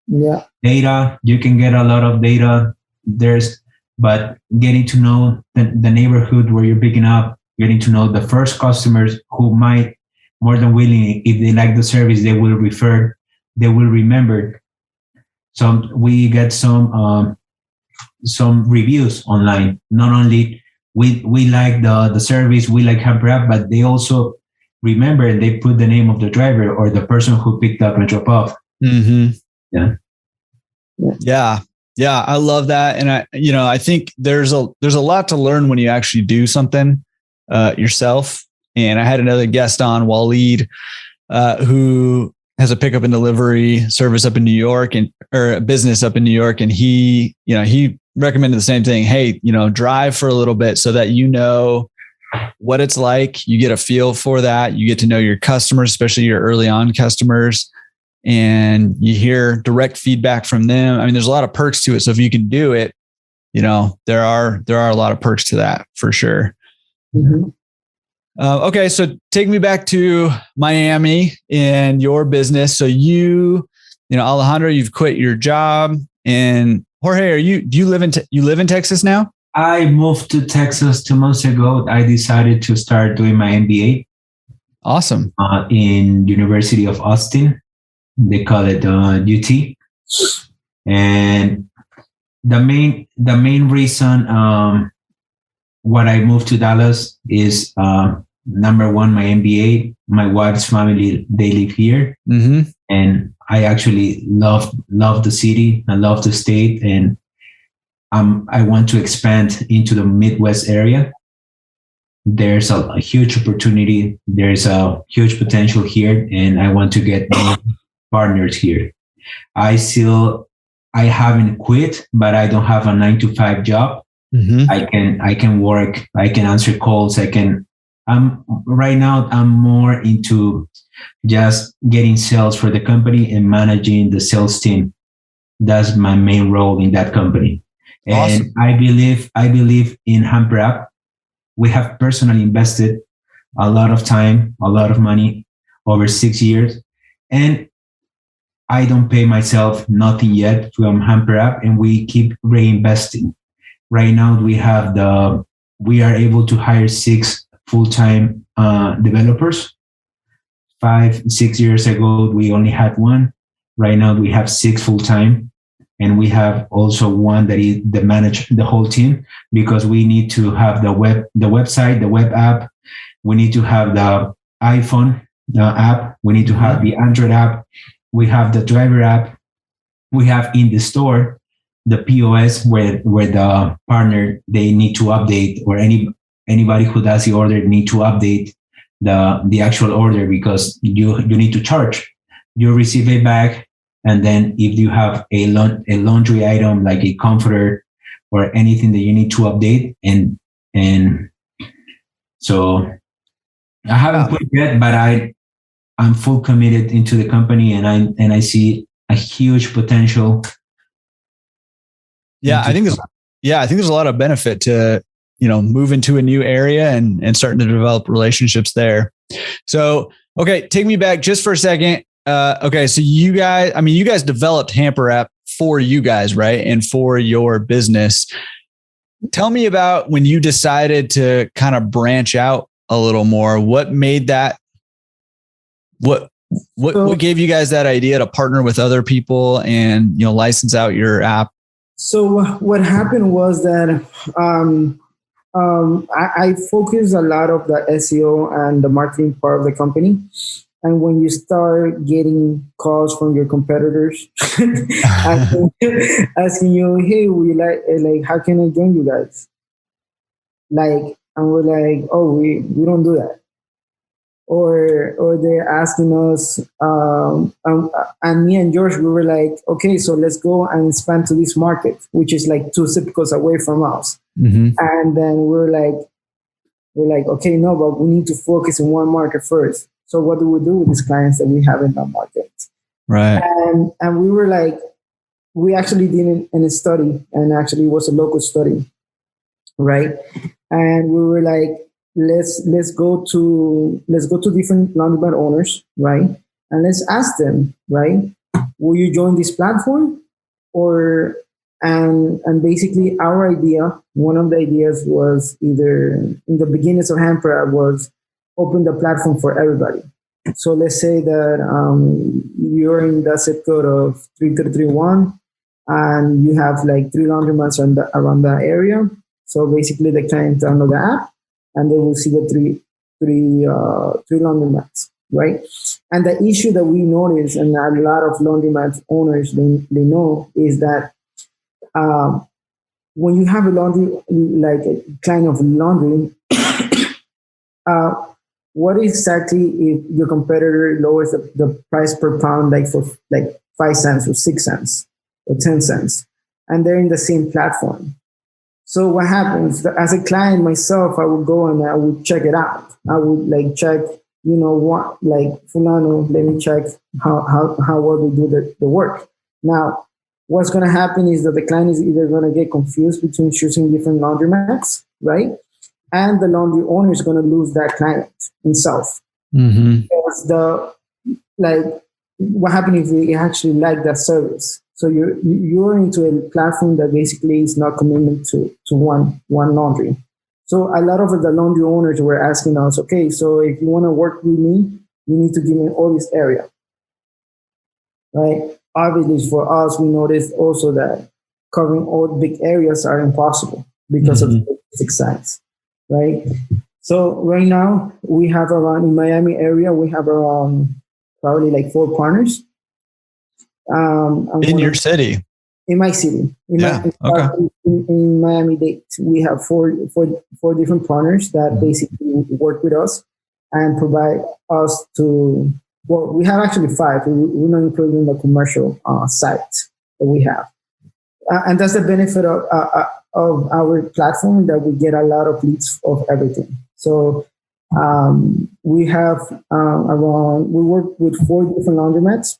Yeah. Data, you can get a lot of data. But getting to know the neighborhood where you're picking up, getting to know the first customers who might, more than willingly, if they like the service, they will refer, they will remember. So we get some reviews online, not only we like the service, we like Hamper App, but they also remember and they put the name of the driver or the person who picked up and dropped off. Mm-hmm. Yeah. Yeah. Yeah. I love that. And I think there's a lot to learn when you actually do something yourself. And I had another guest on, Waleed, who has a pickup and delivery service up in New York or a business up in New York. And he recommended the same thing. Hey, drive for a little bit so that what it's like. You get a feel for that. You get to know your customers, especially your early on customers, and you hear direct feedback from them. I mean, there's a lot of perks to it. So if you can do it, there are a lot of perks to that for sure. Mm-hmm. Okay. So take me back to Miami and your business. So Alejandro, you've quit your job, and Jorge, do you live in Texas now? I moved to Texas 2 months ago. I decided to start doing my MBA. Awesome. In University of Austin. They call it UT. And the main reason what I moved to Dallas is number one, my MBA. My wife's family, they live here. Mm-hmm. And I actually love the city. I love the state. And I want to expand into the Midwest area. There's a huge opportunity. There's a huge potential here. And I want to get more partners here. I haven't quit, but I don't have a 9-to-5 job. Mm-hmm. I can work. I can answer calls. Right now I'm more into just getting sales for the company and managing the sales team. That's my main role in that company. Awesome. And I believe in Hamper App. We have personally invested a lot of time, a lot of money over 6 years. And I don't pay myself nothing yet from Hamper App, and we keep reinvesting. Right now we are able to hire 6 full-time developers. 5-6 years ago, we only had 1. Right now we have 6 full-time, and we have also 1 that manage the whole team, because we need to have the website, the web app. We need to have the iPhone app. We need to have the Android app. We have the driver app. We have in the store the POS where the partner, they need to update, or anybody who does the order need to update the actual order, because you need to charge. You receive a bag, and then if you have a laundry item like a comforter or anything that you need to update, and so I haven't quit yet, but I'm full committed into the company, and I see a huge potential. Yeah, I think there's a lot of benefit to move into a new area and starting to develop relationships there. So, okay, take me back just for a second. Okay, so you guys developed Hamper App for you guys, right? And for your business. Tell me about when you decided to kind of branch out a little more. What made that? What gave you guys that idea to partner with other people and license out your app? So what happened was that I focus a lot of the SEO and the marketing part of the company. And when you start getting calls from your competitors asking you, hey, we like, how can I join you guys? Like, and we're like, oh, we don't do that. Or they're asking us, and me and George, we were like, okay, so let's go and expand to this market, which is like 2 zip codes away from us. Mm-hmm. And then we're like, okay, no, but we need to focus in one market first. So what do we do with these clients that we have in that market? Right. And we were like, we actually did a study, and actually it was a local study, right? And we were like, let's go to different laundromat owners, right? And let's ask them, right? Will you join this platform? And basically our idea, one of the ideas was either in the beginnings of Hamper App was open the platform for everybody. So let's say that you're in the zip code of 3331 and you have like 3 laundromats around that area. So basically, the client download the app, and they will see the three laundromats, right? And the issue that we notice, and a lot of laundromat owners they know, is that when you have a laundry, like a kind of laundry, what exactly if your competitor lowers the price per pound, like for like 5 cents or 6 cents or 10 cents, and they're in the same platform? So what happens, as a client myself, I would go and I would check it out. I would like check, what, like, Fulano, let me check how well they do the work. Now, what's going to happen is that the client is either going to get confused between choosing different laundromats, right? And the laundry owner is going to lose that client himself. Mm-hmm. Because what happens if we actually like that service? So you're into a platform that basically is not commitment to one laundry. So a lot of the laundry owners were asking us, okay, so if you want to work with me, you need to give me all this area, right? Obviously, for us, we noticed also that covering all big areas are impossible because of the logistic size, right? So right now we have around, in Miami area, we have around probably like 4 partners. In your city? In my city. Okay. In Miami-Dade, we have four different partners that basically work with us and provide us to, well, we have actually 5. We're not including the commercial site that we have. And that's the benefit of our platform, that we get a lot of leads of everything. So we have we work with 4 different laundromats,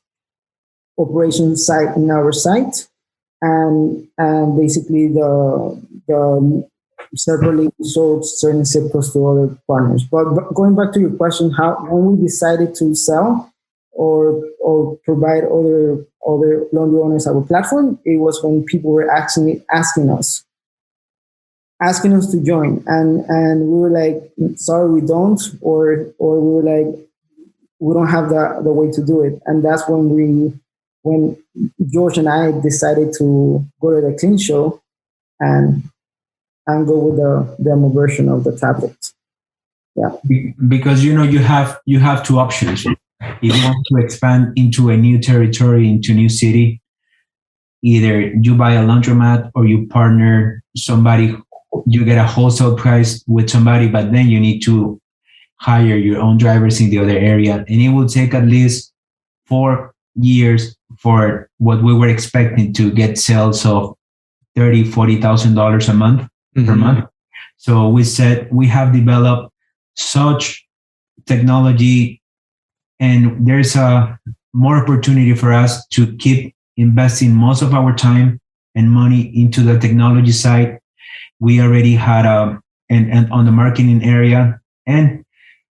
operation site in our site, and basically the separately sold certain zip codes to other partners. But going back to your question, when we decided to sell or provide other laundry owners our platform, it was when people were asking us to join, and we were like, sorry, we don't, or we were like, we don't have the way to do it. And that's when George and I decided to go to the Clean Show and go with the demo version of the tablet. Yeah, because you have 2 options. If you want to expand into a new territory, into a new city, either you buy a laundromat or you partner somebody. You get a wholesale price with somebody, but then you need to hire your own drivers in the other area, and it will take at least 4 years for what we were expecting to get sales of $30,000-$40,000 a month per month. So we said we have developed such technology, and there's a more opportunity for us to keep investing most of our time and money into the technology side. We already had and on the marketing area, and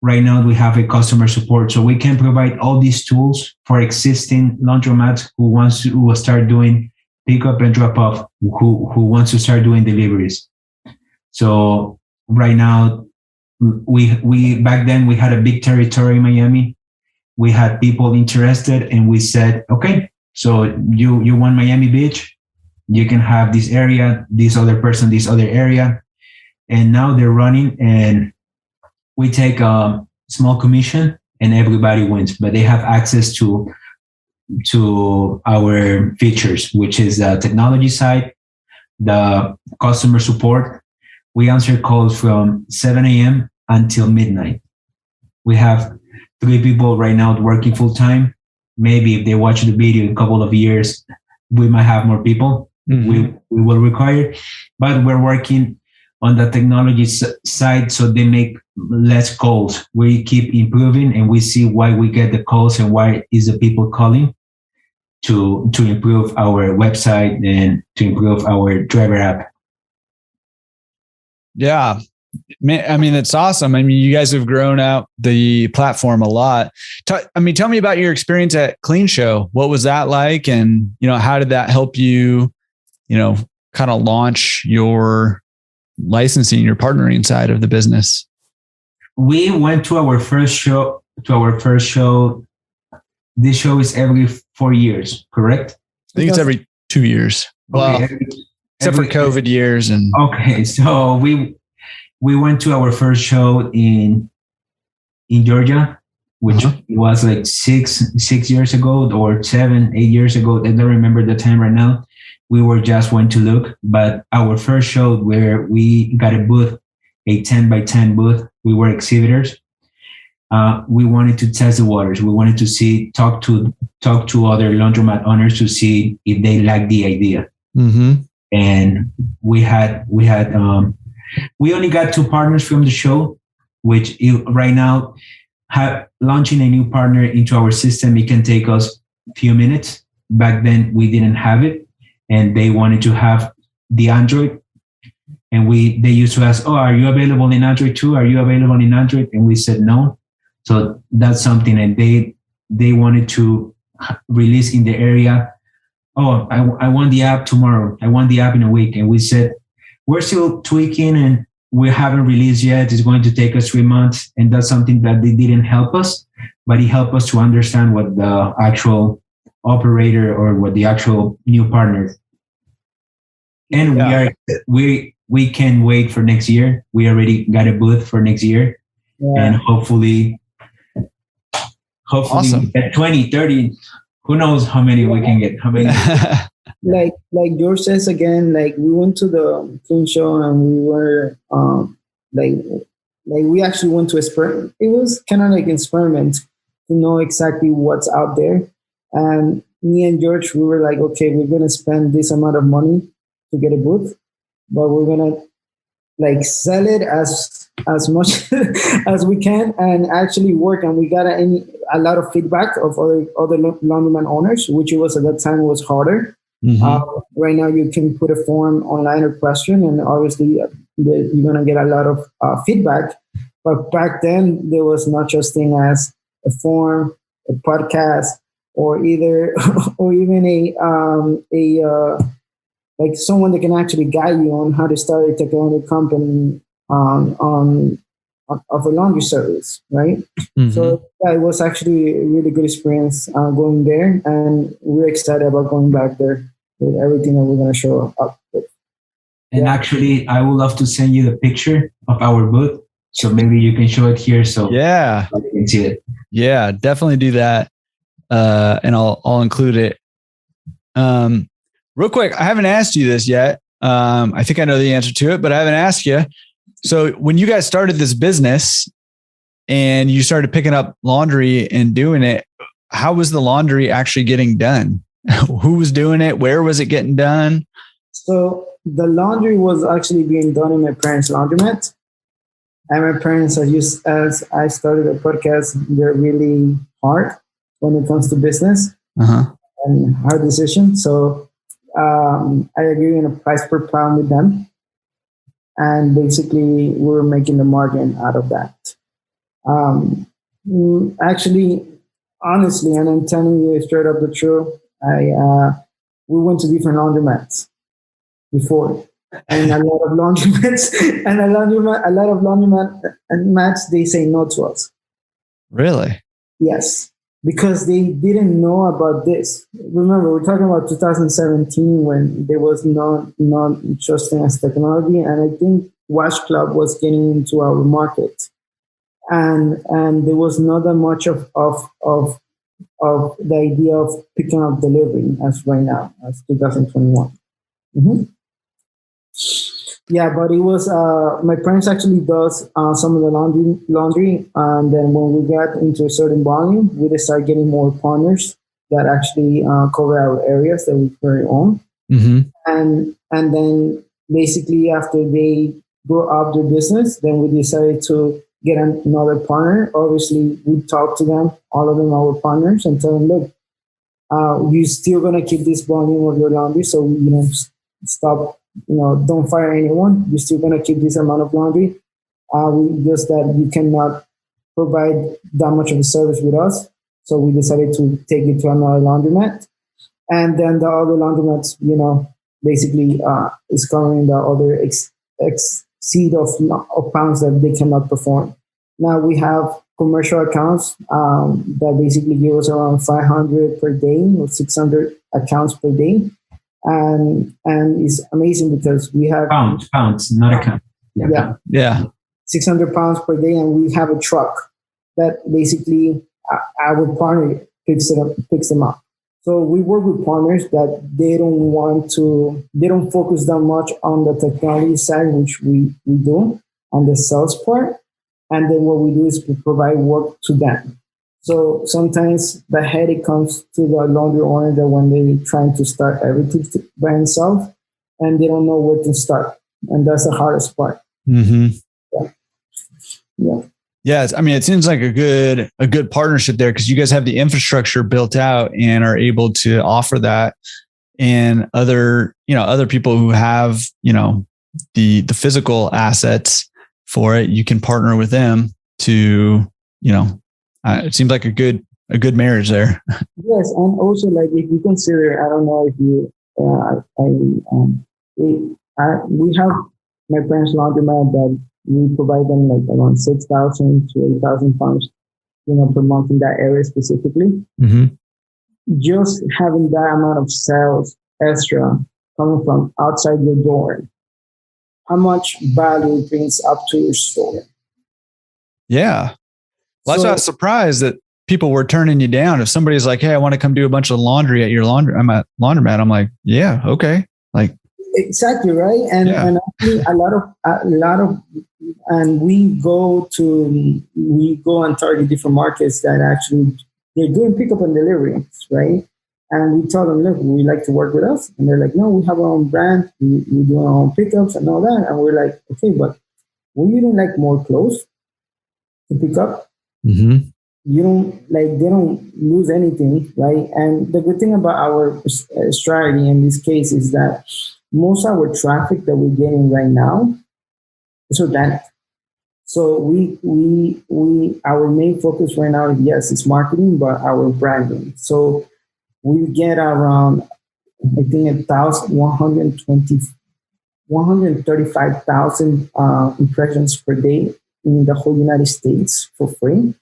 right now we have a customer support, so we can provide all these tools for existing laundromats who will start doing pick up and drop off, who wants to start doing deliveries. So right now, we back then we had a big territory in Miami. We had people interested, and we said, okay, so you want Miami Beach, you can have this area, this other person, this other area, and now they're running, and we take a small commission, and everybody wins, but they have access to our features, which is the technology side, the customer support. We answer calls from 7 a.m. until midnight. We have 3 people right now working full time. Maybe if they watch the video in a couple of years, we might have more people. We will require, but we're working on the technology side, so they make less calls. We keep improving, and we see why we get the calls and why is the people calling to improve our website and to improve our driver app. Yeah. I mean, it's awesome. I mean, you guys have grown out the platform a lot. Tell me about your experience at Clean Show. What was that like? And, how did that help you, kind of launch your licensing, your partnering side of the business? We went to our first show. This show is every 4 years, correct? I think it's every 2 years. Okay, except for COVID years. And okay, so we went to our first show in Georgia, which was like six years ago or 7-8 years ago. I don't remember the time right now. We went to look, but our first show where we got a booth, a 10x10 booth, we were exhibitors. We wanted to test the waters. We wanted to talk to other laundromat owners to see if they liked the idea. And we only got 2 partners from the show, which right now launching a new partner into our system, it can take us a few minutes. Back then we didn't have it, and they wanted to have the Android. And they used to ask, "Oh, are you available in Android too? Are you available in Android?" And we said no. So that's something that they wanted to release in the area. "Oh, I want the app tomorrow. I want the app in a week." And we said, "We're still tweaking and we haven't released yet. It's going to take us 3 months." And that's something that they didn't help us, but it helped us to understand what the actual operator or what the actual new partner. And we can wait for next year. We already got a booth for next year. And hopefully awesome. At 20, 30, who knows how many we can get, how many. like George says again, like we went to the film show and we were like we actually went to experiment. It was kind of like an experiment to know exactly what's out there. And me and George, we were like, okay, we're gonna spend this amount of money to get a booth, but we're gonna like sell it as much as we can and actually work. And we got a lot of feedback of other laundromat owners, which it was at that time was harder. Right now you can put a form online or question, and obviously you're going to get a lot of feedback. But back then there was not such thing as a form, a podcast, or even a like someone that can actually guide you on how to start a technology company of a laundry service, right? So it was actually a really good experience going there, and we're excited about going back there with everything that we're going to show up with. And actually, I would love to send you the picture of our booth, so maybe you can show it here, so you can see it. Yeah, definitely do that, and I'll include it. Real quick, I haven't asked you this yet. I think I know the answer to it, but I haven't asked you. So when you guys started this business and you started picking up laundry and doing it, how was the laundry actually getting done? Who was doing it? Where was it getting done? So the laundry was actually being done in my parents' laundromat. And my parents, as I started a podcast, they're really hard when it comes to business and hard decisions. So I agree on a price per pound with them. And basically, we're making the margin out of that. Actually, honestly, and I'm telling you straight up the truth, we went to different laundromats before, and a lot of laundromats they say no to us. Really? Yes. Because they didn't know about this. Remember, we're talking about 2017 when there was not such thing as technology, and I think Wash Club was getting into our market, and there was not that much of the idea of picking up delivery as right now, as 2021. Yeah, but it was my parents actually does some of the laundry, and then when we got into a certain volume, we just started getting more partners that actually cover our areas that we currently own. And then basically after they grow up their business, then we decided to get another partner. Obviously, we talk to them, all of them our partners, and tell them, look, you're still gonna keep this volume of your laundry, so stop. Don't fire anyone. You're still going to keep this amount of laundry. Just that you cannot provide that much of a service with us. So we decided to take it to another laundromat. And then the other laundromats, basically is covering the other exceed of pounds that they cannot perform. Now we have commercial accounts that basically give us around 500 per day or 600 accounts per day. and it's amazing because we have pounds, not account. Yeah. 600 pounds per day, and we have a truck that basically our partner picks them up. So we work with partners that they don't focus that much on the technology side, which we do, on the sales part. And then what we do is we provide work to them. So sometimes the headache comes to the laundry owner that when they're trying to start everything by themselves and they don't know where to start. And that's the hardest part. Mm-hmm. Yeah. Yes. I mean, it seems like a good partnership there because you guys have the infrastructure built out and are able to offer that. And other people who have, the physical assets for it, you can partner with them to, it seems like a good marriage there. Yes. And also like, if you consider, I don't know if you, we have my parents' laundromat that we provide them like around 6,000 to 8,000 pounds, per month in that area specifically. Mm-hmm. Just having that amount of sales extra coming from outside your door, how much value it brings up to your store. Yeah. Well, that's why I was surprised that people were turning you down. If somebody's like, hey, I want to come do a bunch of laundry at your laundromat. I'm like, yeah, okay. Like, exactly right, and actually a lot of, and we go and target different markets that actually they're doing pickup and delivery, right? And we tell them, look, we like to work with us, and they're like, no, we have our own brand, we do our own pickups and all that, and we're like, okay, but we don't like more clothes to pick up. Mm-hmm. You don't they don't lose anything, right? And the good thing about our strategy in this case is that most of our traffic that we're getting right now is organic. So we our main focus right now, yes, is marketing, but our branding. So we get around, I think, 135,000 impressions per day in the whole United States for free.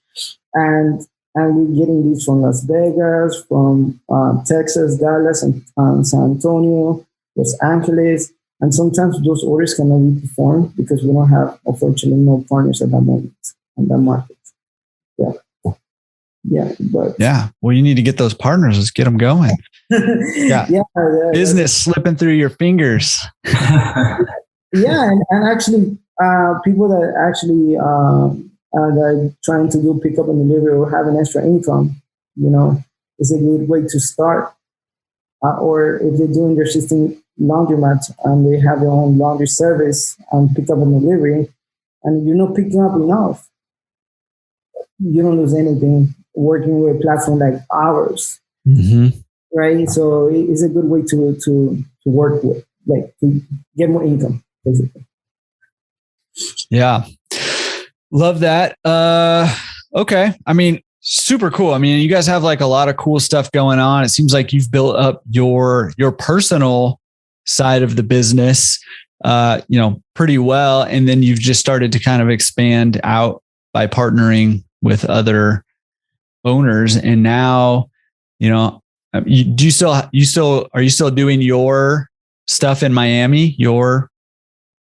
And we're getting these from Las Vegas, from Texas, Dallas, and San Antonio, Los Angeles. And sometimes those orders cannot be performed because we don't have, unfortunately, no partners at that moment, on that market. Yeah. Yeah. But well, you need to get those partners. Let's get them going. Business slipping through your fingers. And actually, people that actually that are trying to do pickup and delivery or have an extra income, is a good way to start. Or if they're doing their system laundromat and they have their own laundry service and pickup and delivery, and you're not picking up enough, you don't lose anything working with a platform like ours, right? So it's a good way to work with, like to get more income, basically. Yeah. Love that. Okay. I mean, super cool. I mean, you guys have like a lot of cool stuff going on. It seems like you've built up your personal side of the business, pretty well. And then you've just started to kind of expand out by partnering with other owners. And now, are you still doing your stuff in Miami, your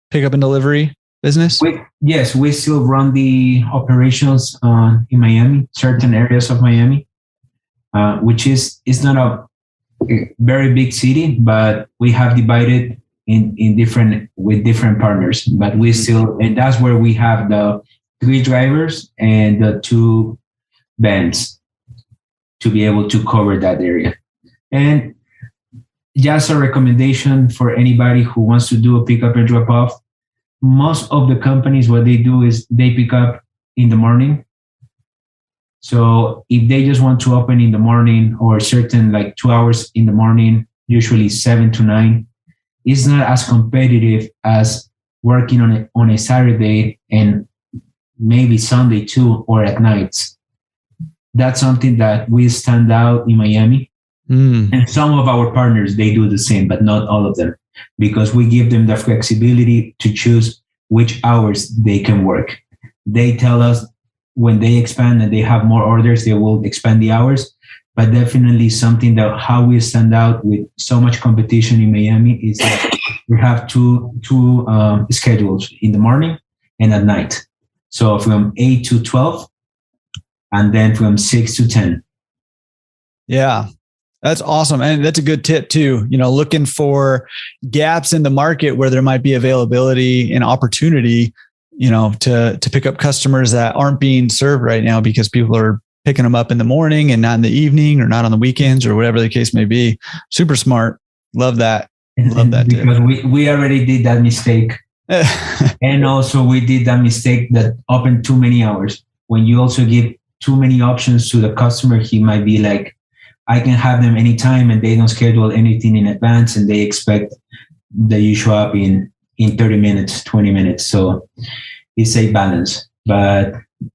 pickup and delivery business? Yes, we still run the operations in Miami, certain areas of Miami, which is not a very big city, but we have divided with different partners. But we still, and that's where we have the 3 drivers and the 2 vans to be able to cover that area. And just a recommendation for anybody who wants to do a pickup and drop off. Most of the companies, what they do is they pick up in the morning. So if they just want to open in the morning or certain like 2 hours in the morning, usually 7 to 9, it's not as competitive as working on a Saturday and maybe Sunday too, or at nights. That's something that we stand out in Miami. And some of our partners, they do the same, but not all of them, because we give them the flexibility to choose which hours they can work. They tell us when they expand and they have more orders, they will expand the hours. but definitely something that how we stand out with so much competition in Miami is that we have two schedules in the morning and at night. So from 8 to 12, and then from 6 to 10. Yeah, that's awesome. And that's a good tip too. Looking for gaps in the market where there might be availability and opportunity, to pick up customers that aren't being served right now because people are picking them up in the morning and not in the evening or not on the weekends or whatever the case may be. Super smart. Love that. Love that tip. Because we already did that mistake. And also we did that mistake that opened too many hours. When you also give too many options to the customer, he might be like, I can have them anytime, and they don't schedule anything in advance and they expect that you show up in 30 minutes, 20 minutes. So it's a balance. But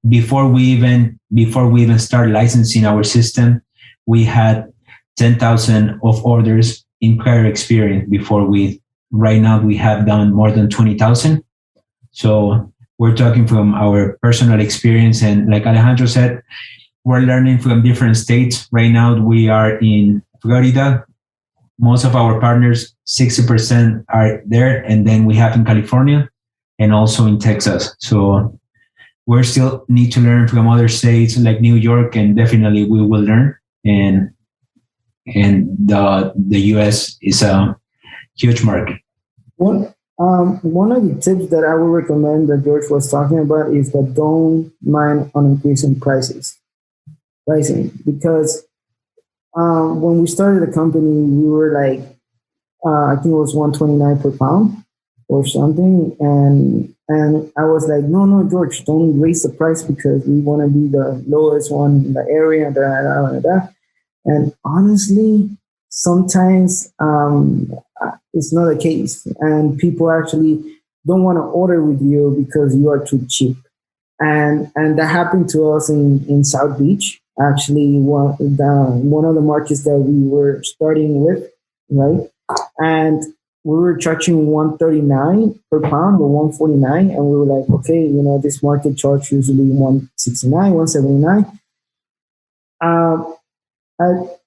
before we even start licensing our system, we had 10,000 of orders in prior experience right now we have done more than 20,000. So we're talking from our personal experience. And like Alejandro said, we're learning from different states. Right now we are in Florida. Most of our partners, 60% are there. And then we have in California and also in Texas. So we still need to learn from other states like New York, and definitely we will learn. And the US is a huge market. One of the tips that I would recommend that George was talking about is that don't mind on increasing pricing, because when we started the company, we were like, I think it was $129 per pound or something, and I was like, no, George, don't raise the price because we want to be the lowest one in the area. And honestly, sometimes it's not the case, and people actually don't want to order with you because you are too cheap. And that happened to us in South Beach. Actually, one of the markets that we were starting with, right? And we were charging $139 per pound or $149, and we were like, okay, this market charge usually $169, $179.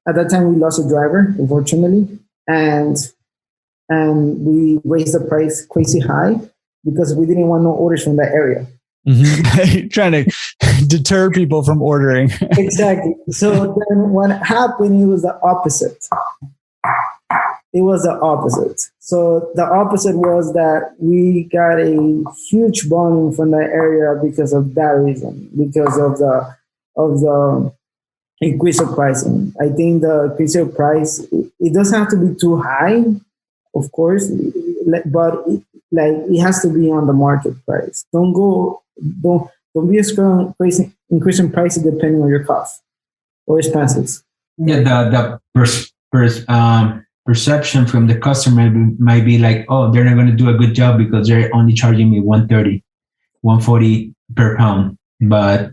At that time, we lost a driver, unfortunately, and we raised the price crazy high because we didn't want no orders from that area. Mm-hmm. Trying to deter people from ordering. Exactly. So then what happened, it was the opposite. So the opposite was that we got a huge volume from that area because of that reason, because of the increase of pricing. I think the increase of price, it doesn't have to be too high, of course, but it has to be on the market price. Don't be a strong increasing prices depending on your cost or expenses. Yeah, the perception from the customer might be like, oh, they're not going to do a good job because they're only charging me $130, $140 per pound. But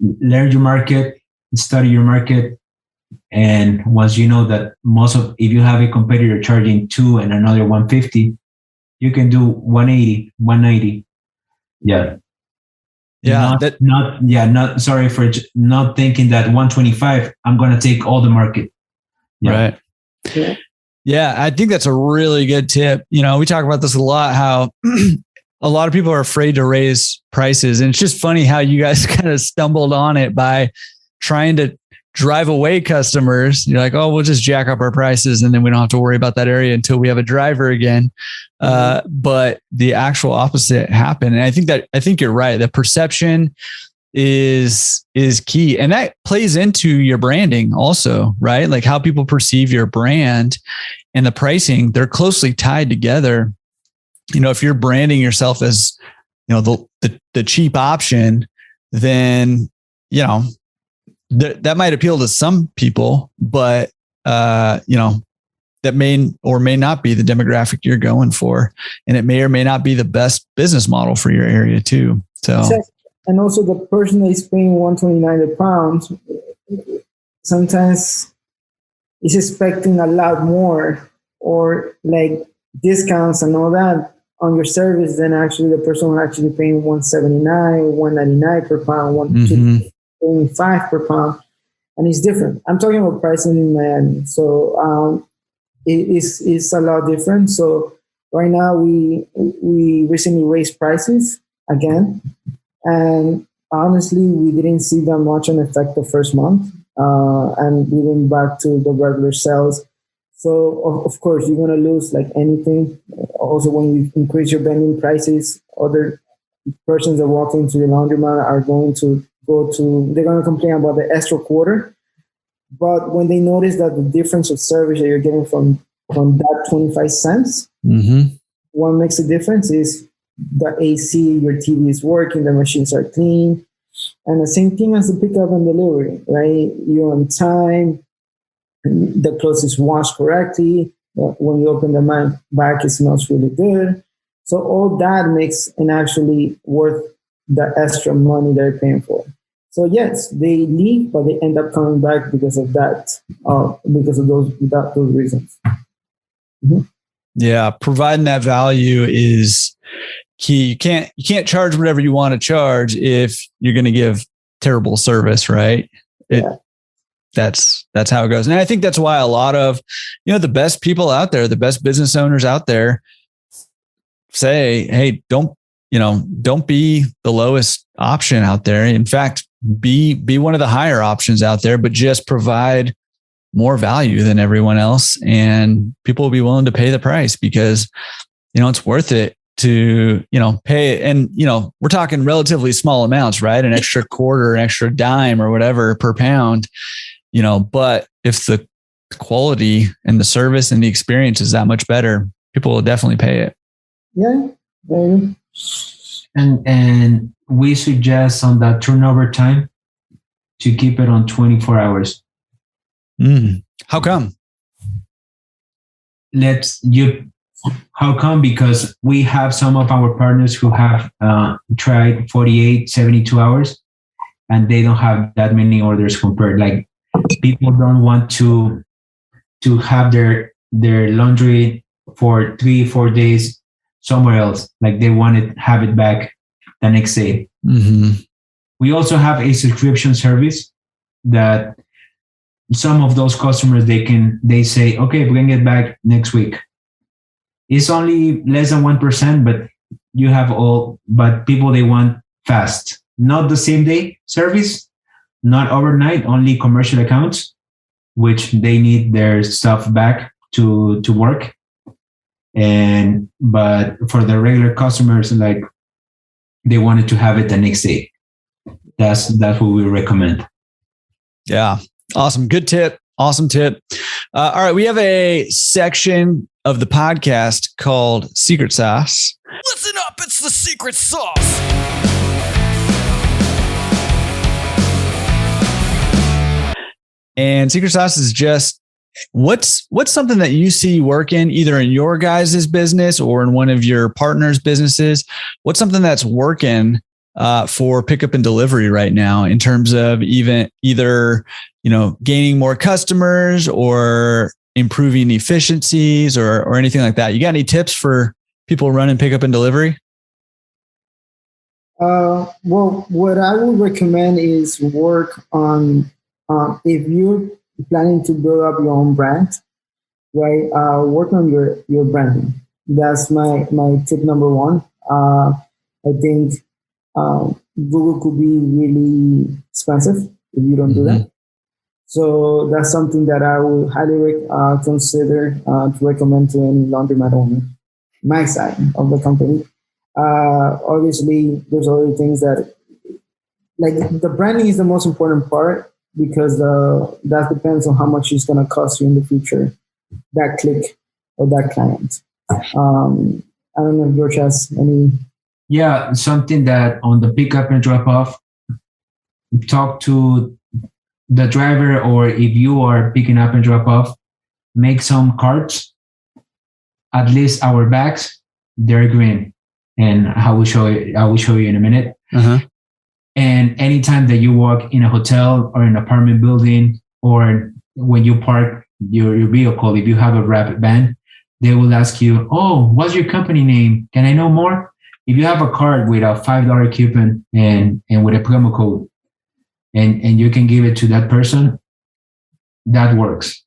learn your market, study your market, and once you know that if you have a competitor charging $2 and another $150, you can do $180, $190. Yeah. Yeah. Not sorry for not thinking that $125, I'm going to take all the market. Yeah. Right. Yeah. I think that's a really good tip. We talk about this a lot, how a lot of people are afraid to raise prices. And it's just funny how you guys kind of stumbled on it by trying to drive away customers. You're like, oh, we'll just jack up our prices and then we don't have to worry about that area until we have a driver again. But the actual opposite happened. And I think you're right. The perception is key. And that plays into your branding also, right? Like how people perceive your brand and the pricing, they're closely tied together. If you're branding yourself as, the cheap option, then, that might appeal to some people, but, that may or may not be the demographic you're going for. And it may or may not be the best business model for your area too. So, and also the person that is paying $129 a pound sometimes is expecting a lot more or like discounts and all that on your service than actually the person who actually paying $179, $199 per pound, $125 per pound. and it's different. I'm talking about pricing in Miami. So it's a lot different. So right now we recently raised prices again, and honestly, we didn't see that much an effect the first month, and we went back to the regular sales. So of course you're gonna lose like anything. Also, when you increase your vending prices, other persons that walk into the laundromat are going to they're going to complain about the extra quarter. But when they notice that the difference of service that you're getting from that 25 cents, what makes a difference is the AC, your TV is working, the machines are clean. And the same thing as the pickup and delivery, right? You're on time, the clothes is washed correctly. When you open the bag, it smells really good. So all that makes it actually worth the extra money they're paying for. So yes, they leave, but they end up coming back because of that, because of those reasons. Yeah, providing that value is key. You can't charge whatever you want to charge if you're going to give terrible service, right? That's how it goes. And I think that's why a lot of, the best people out there, the best business owners out there say, hey, don't be the lowest option out there. In fact, be one of the higher options out there, but just provide more value than everyone else. And people will be willing to pay the price because, it's worth it to, pay it. And, we're talking relatively small amounts, right? An extra quarter, an extra dime or whatever per pound, but if the quality and the service and the experience is that much better, people will definitely pay it. Yeah. And we suggest on that turnover time to keep it on 24 hours. How come? How come? Because we have some of our partners who have tried 48, 72 hours, and they don't have that many orders compared. Like people don't want to have their laundry for 3-4 days somewhere else. Like they want to have it back the next day. We also have a subscription service that some of those customers, they say, okay, we can get back next week. It's only less than 1%, but but people, they want fast, not the same day service, not overnight, only commercial accounts, which they need their stuff back to work. But for the regular customers, like they wanted to have it the next day. That's what we recommend. Yeah. Awesome. Good tip. Awesome tip. All right. We have a section of the podcast called Secret Sauce. Listen up. It's the secret sauce. And Secret Sauce is just what's something that you see working either in your guys' business or in one of your partners' businesses. What's something that's working for pickup and delivery right now in terms of either gaining more customers or improving efficiencies or anything like that? You got any tips for people running pickup and delivery? Well, what I would recommend is work on, if you're planning to build up your own brand, right? Work on your branding. That's my tip number one. I think Google could be really expensive if you don't do that. So that's something that I would highly consider to recommend to any laundromat owner, my side of the company. Obviously, there's other things that, like the branding is the most important part because that depends on how much it's going to cost you in the future, that click or that client. I don't know if George has any. Yeah, something that on the pickup and drop off, talk to the driver, or if you are picking up and drop off, make some cards. At least our bags, they're green, and I will show you in a minute. And anytime that you walk in a hotel or an apartment building, or when you park your vehicle, if you have a wrap van, they will ask you, "Oh, what's your company name? Can I know more?" If you have a card with a $5 coupon and with a promo code, and you can give it to that person, that works.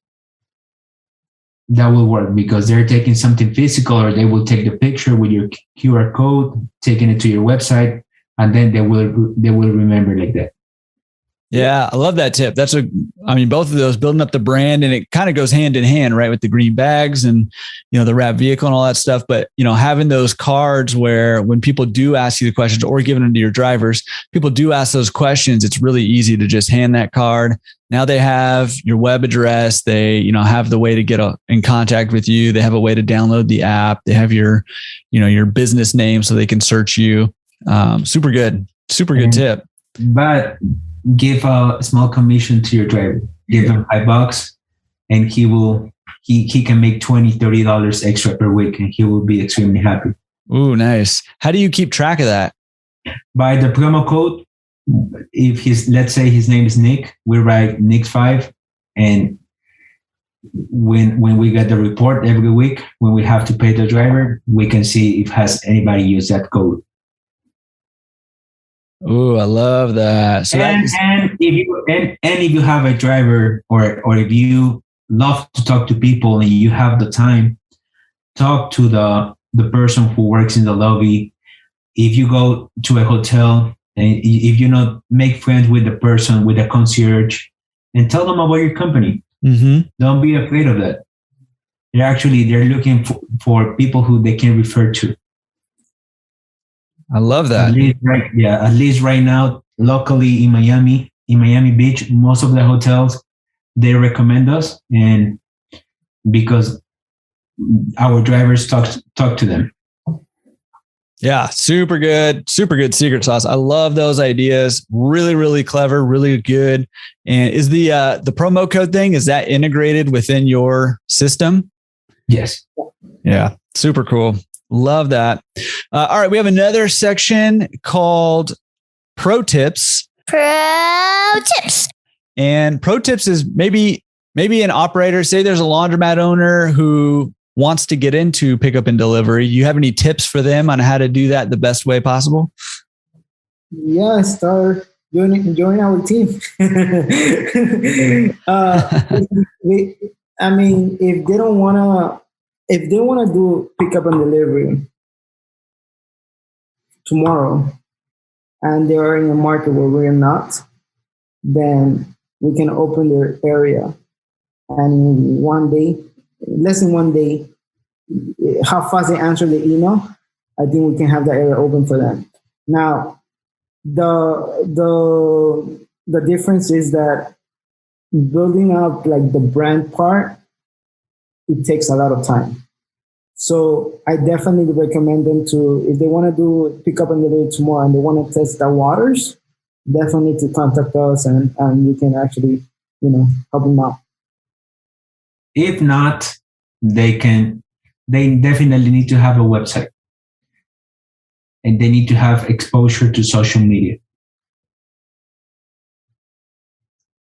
That will work because they're taking something physical, or they will take the picture with your QR code, taking it to your website, and then they will remember like that. Yeah, I love that tip. Both of those, building up the brand, and it kind of goes hand in hand, right? With the green bags and, the wrap vehicle and all that stuff. But, having those cards where when people do ask you the questions, or giving them to your drivers, people do ask those questions. It's really easy to just hand that card. Now they have your web address. They, have the way to get in contact with you. They have a way to download the app. They have your business name so they can search you. Super good tip. But give a small commission to your driver. Give him $5, and he can make $20-$30 extra per week, and he will be extremely happy. Ooh, nice. How do you keep track of that? By the promo code. If let's say his name is Nick, we write Nick5, and when we get the report every week, when we have to pay the driver, we can see if has anybody used that code. Oh, I love that. So if you have a driver, or if you love to talk to people and you have the time, talk to the person who works in the lobby. If you go to a hotel, and if make friends with the person, with the concierge, and tell them about your company. Mm-hmm. Don't be afraid of that. They're looking for people who they can refer to. I love that. At least right now, locally in Miami Beach, most of the hotels, they recommend us, and because our drivers talk to them. Yeah, super good secret sauce. I love those ideas. Really, really clever, really good. And is the promo code thing, is that integrated within your system? Yes. Yeah, super cool. Love that. All right, we have another section called Pro Tips. Pro Tips. And Pro Tips is maybe an operator, say there's a laundromat owner who wants to get into pickup and delivery. You have any tips for them on how to do that the best way possible? Yeah, start join our team. If they want to do pickup and delivery tomorrow, and they are in a market where we're not, then we can open their area, and in less than one day, how fast they answer the email, I think we can have that area open for them. Now, the difference is that building up like the brand part, it takes a lot of time. So I definitely recommend them to, if they want to do pick up and delivery tomorrow and they want to test the waters, definitely to contact us, and we can actually, help them out. If not, they definitely need to have a website, and they need to have exposure to social media.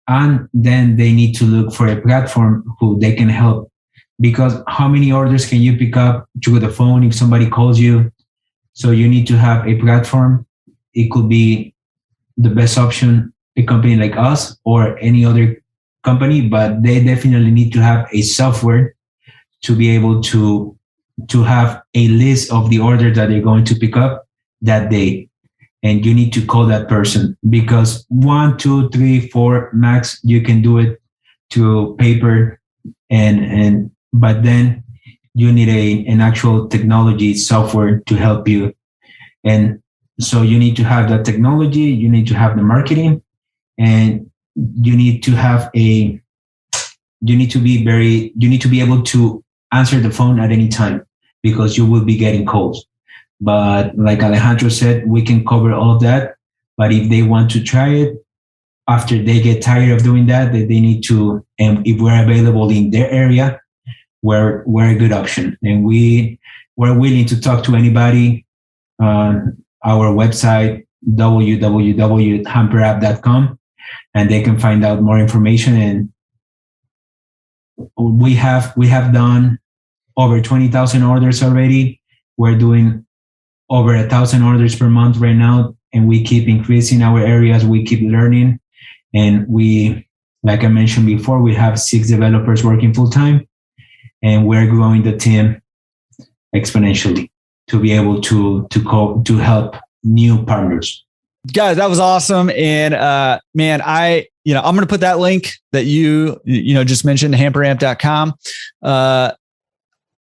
And then they need to look for a platform who they can help, because how many orders can you pick up through the phone if somebody calls you? So you need to have a platform. It could be the best option, a company like us or any other company, but they definitely need to have a software to be able to have a list of the orders that they're going to pick up that day. And you need to call that person, because 1, 2, 3, 4 max, you can do it through paper, but then you need an actual technology software to help you. And so you need to have the technology, you need to have the marketing, and you need to be able to answer the phone at any time, because you will be getting calls. But like Alejandro said, we can cover all of that. But if they want to try it, after they get tired of doing that, they need to, and if we're available in their area, we're a good option. And we're willing to talk to anybody on our website, www.hamperapp.com, and they can find out more information. And we have done over 20,000 orders already. We're doing over 1,000 orders per month right now, and we keep increasing our areas. We keep learning, and we Like I mentioned before, we have 6 developers working full time, and we're growing the team exponentially to be able to help new partners. Guys, that was awesome. And man, I'm going to put that link that you just mentioned, hamperamp.com,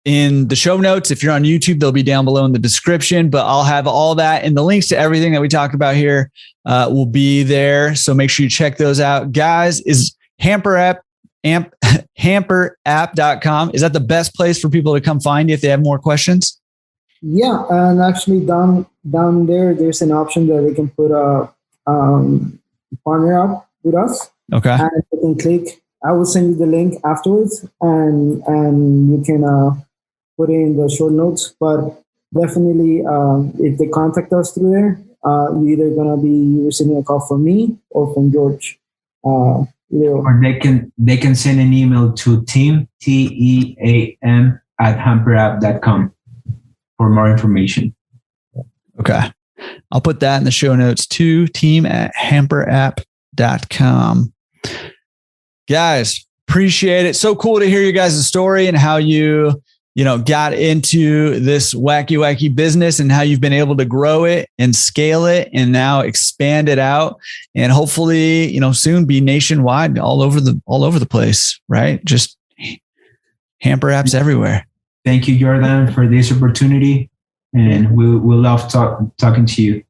in the show notes. If you're on YouTube, they'll be down below in the description, but I'll have all that, and the links to everything that we talked about here will be there. So make sure you check those out. Guys, is Hamper App, hamperapp.com. Is that the best place for people to come find you if they have more questions? Yeah, and actually down there, there's an option that they can put a partner up with us. Okay. And you can click. I will send you the link afterwards, and you can put it in the short notes. But definitely, if they contact us through there, you're either gonna be receiving a call from me or from George. Or they can send an email to team, TEAM @hamperapp.com for more information. Okay. I'll put that in the show notes too. team@hamperapp.com. Guys, appreciate it. So cool to hear you guys' story and how you got into this wacky business and how you've been able to grow it and scale it and now expand it out and hopefully, soon be nationwide all over the place, right? Just Hamper apps everywhere. Thank you, Jordan, for this opportunity. And we'll love talking to you.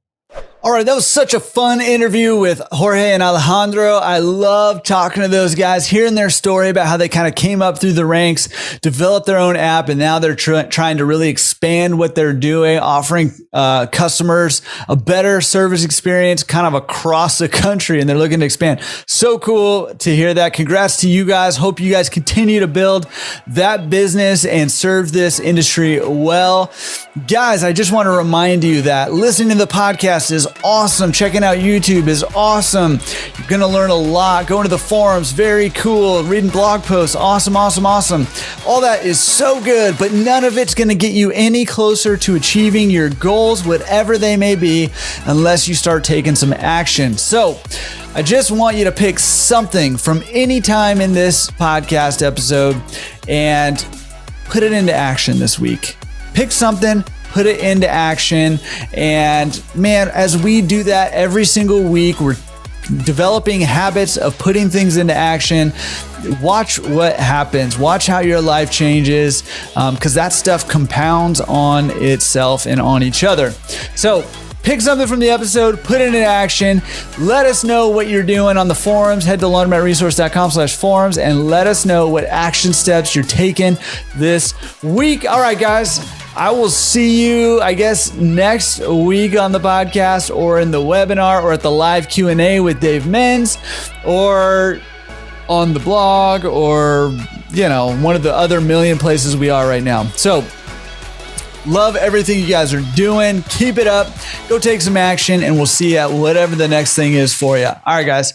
All right, that was such a fun interview with Jorge and Alejandro. I love talking to those guys, hearing their story about how they kind of came up through the ranks, developed their own app, and now they're trying to really expand what they're doing, offering customers a better service experience kind of across the country, and they're looking to expand. So cool to hear that. Congrats to you guys. Hope you guys continue to build that business and serve this industry well. Guys, I just want to remind you that listening to the podcast is awesome. Checking out YouTube is awesome. You're going to learn a lot. Going to the forums, very cool. Reading blog posts, awesome. All that is so good, but none of it's going to get you any closer to achieving your goals, whatever they may be, unless you start taking some action. So I just want you to pick something from any time in this podcast episode and put it into action this week. Pick something, put it into action. And man, as we do that every single week, we're developing habits of putting things into action. Watch what happens. Watch how your life changes, because that stuff compounds on itself and on each other. So pick something from the episode, put it into action. Let us know what you're doing on the forums. Head to laundromatresource.com/forums and let us know what action steps you're taking this week. All right, guys. I will see you, I guess, next week on the podcast or in the webinar or at the live Q&A with Dave Menz or on the blog or, one of the other million places we are right now. So love everything you guys are doing. Keep it up. Go take some action and we'll see you at whatever the next thing is for you. All right, guys.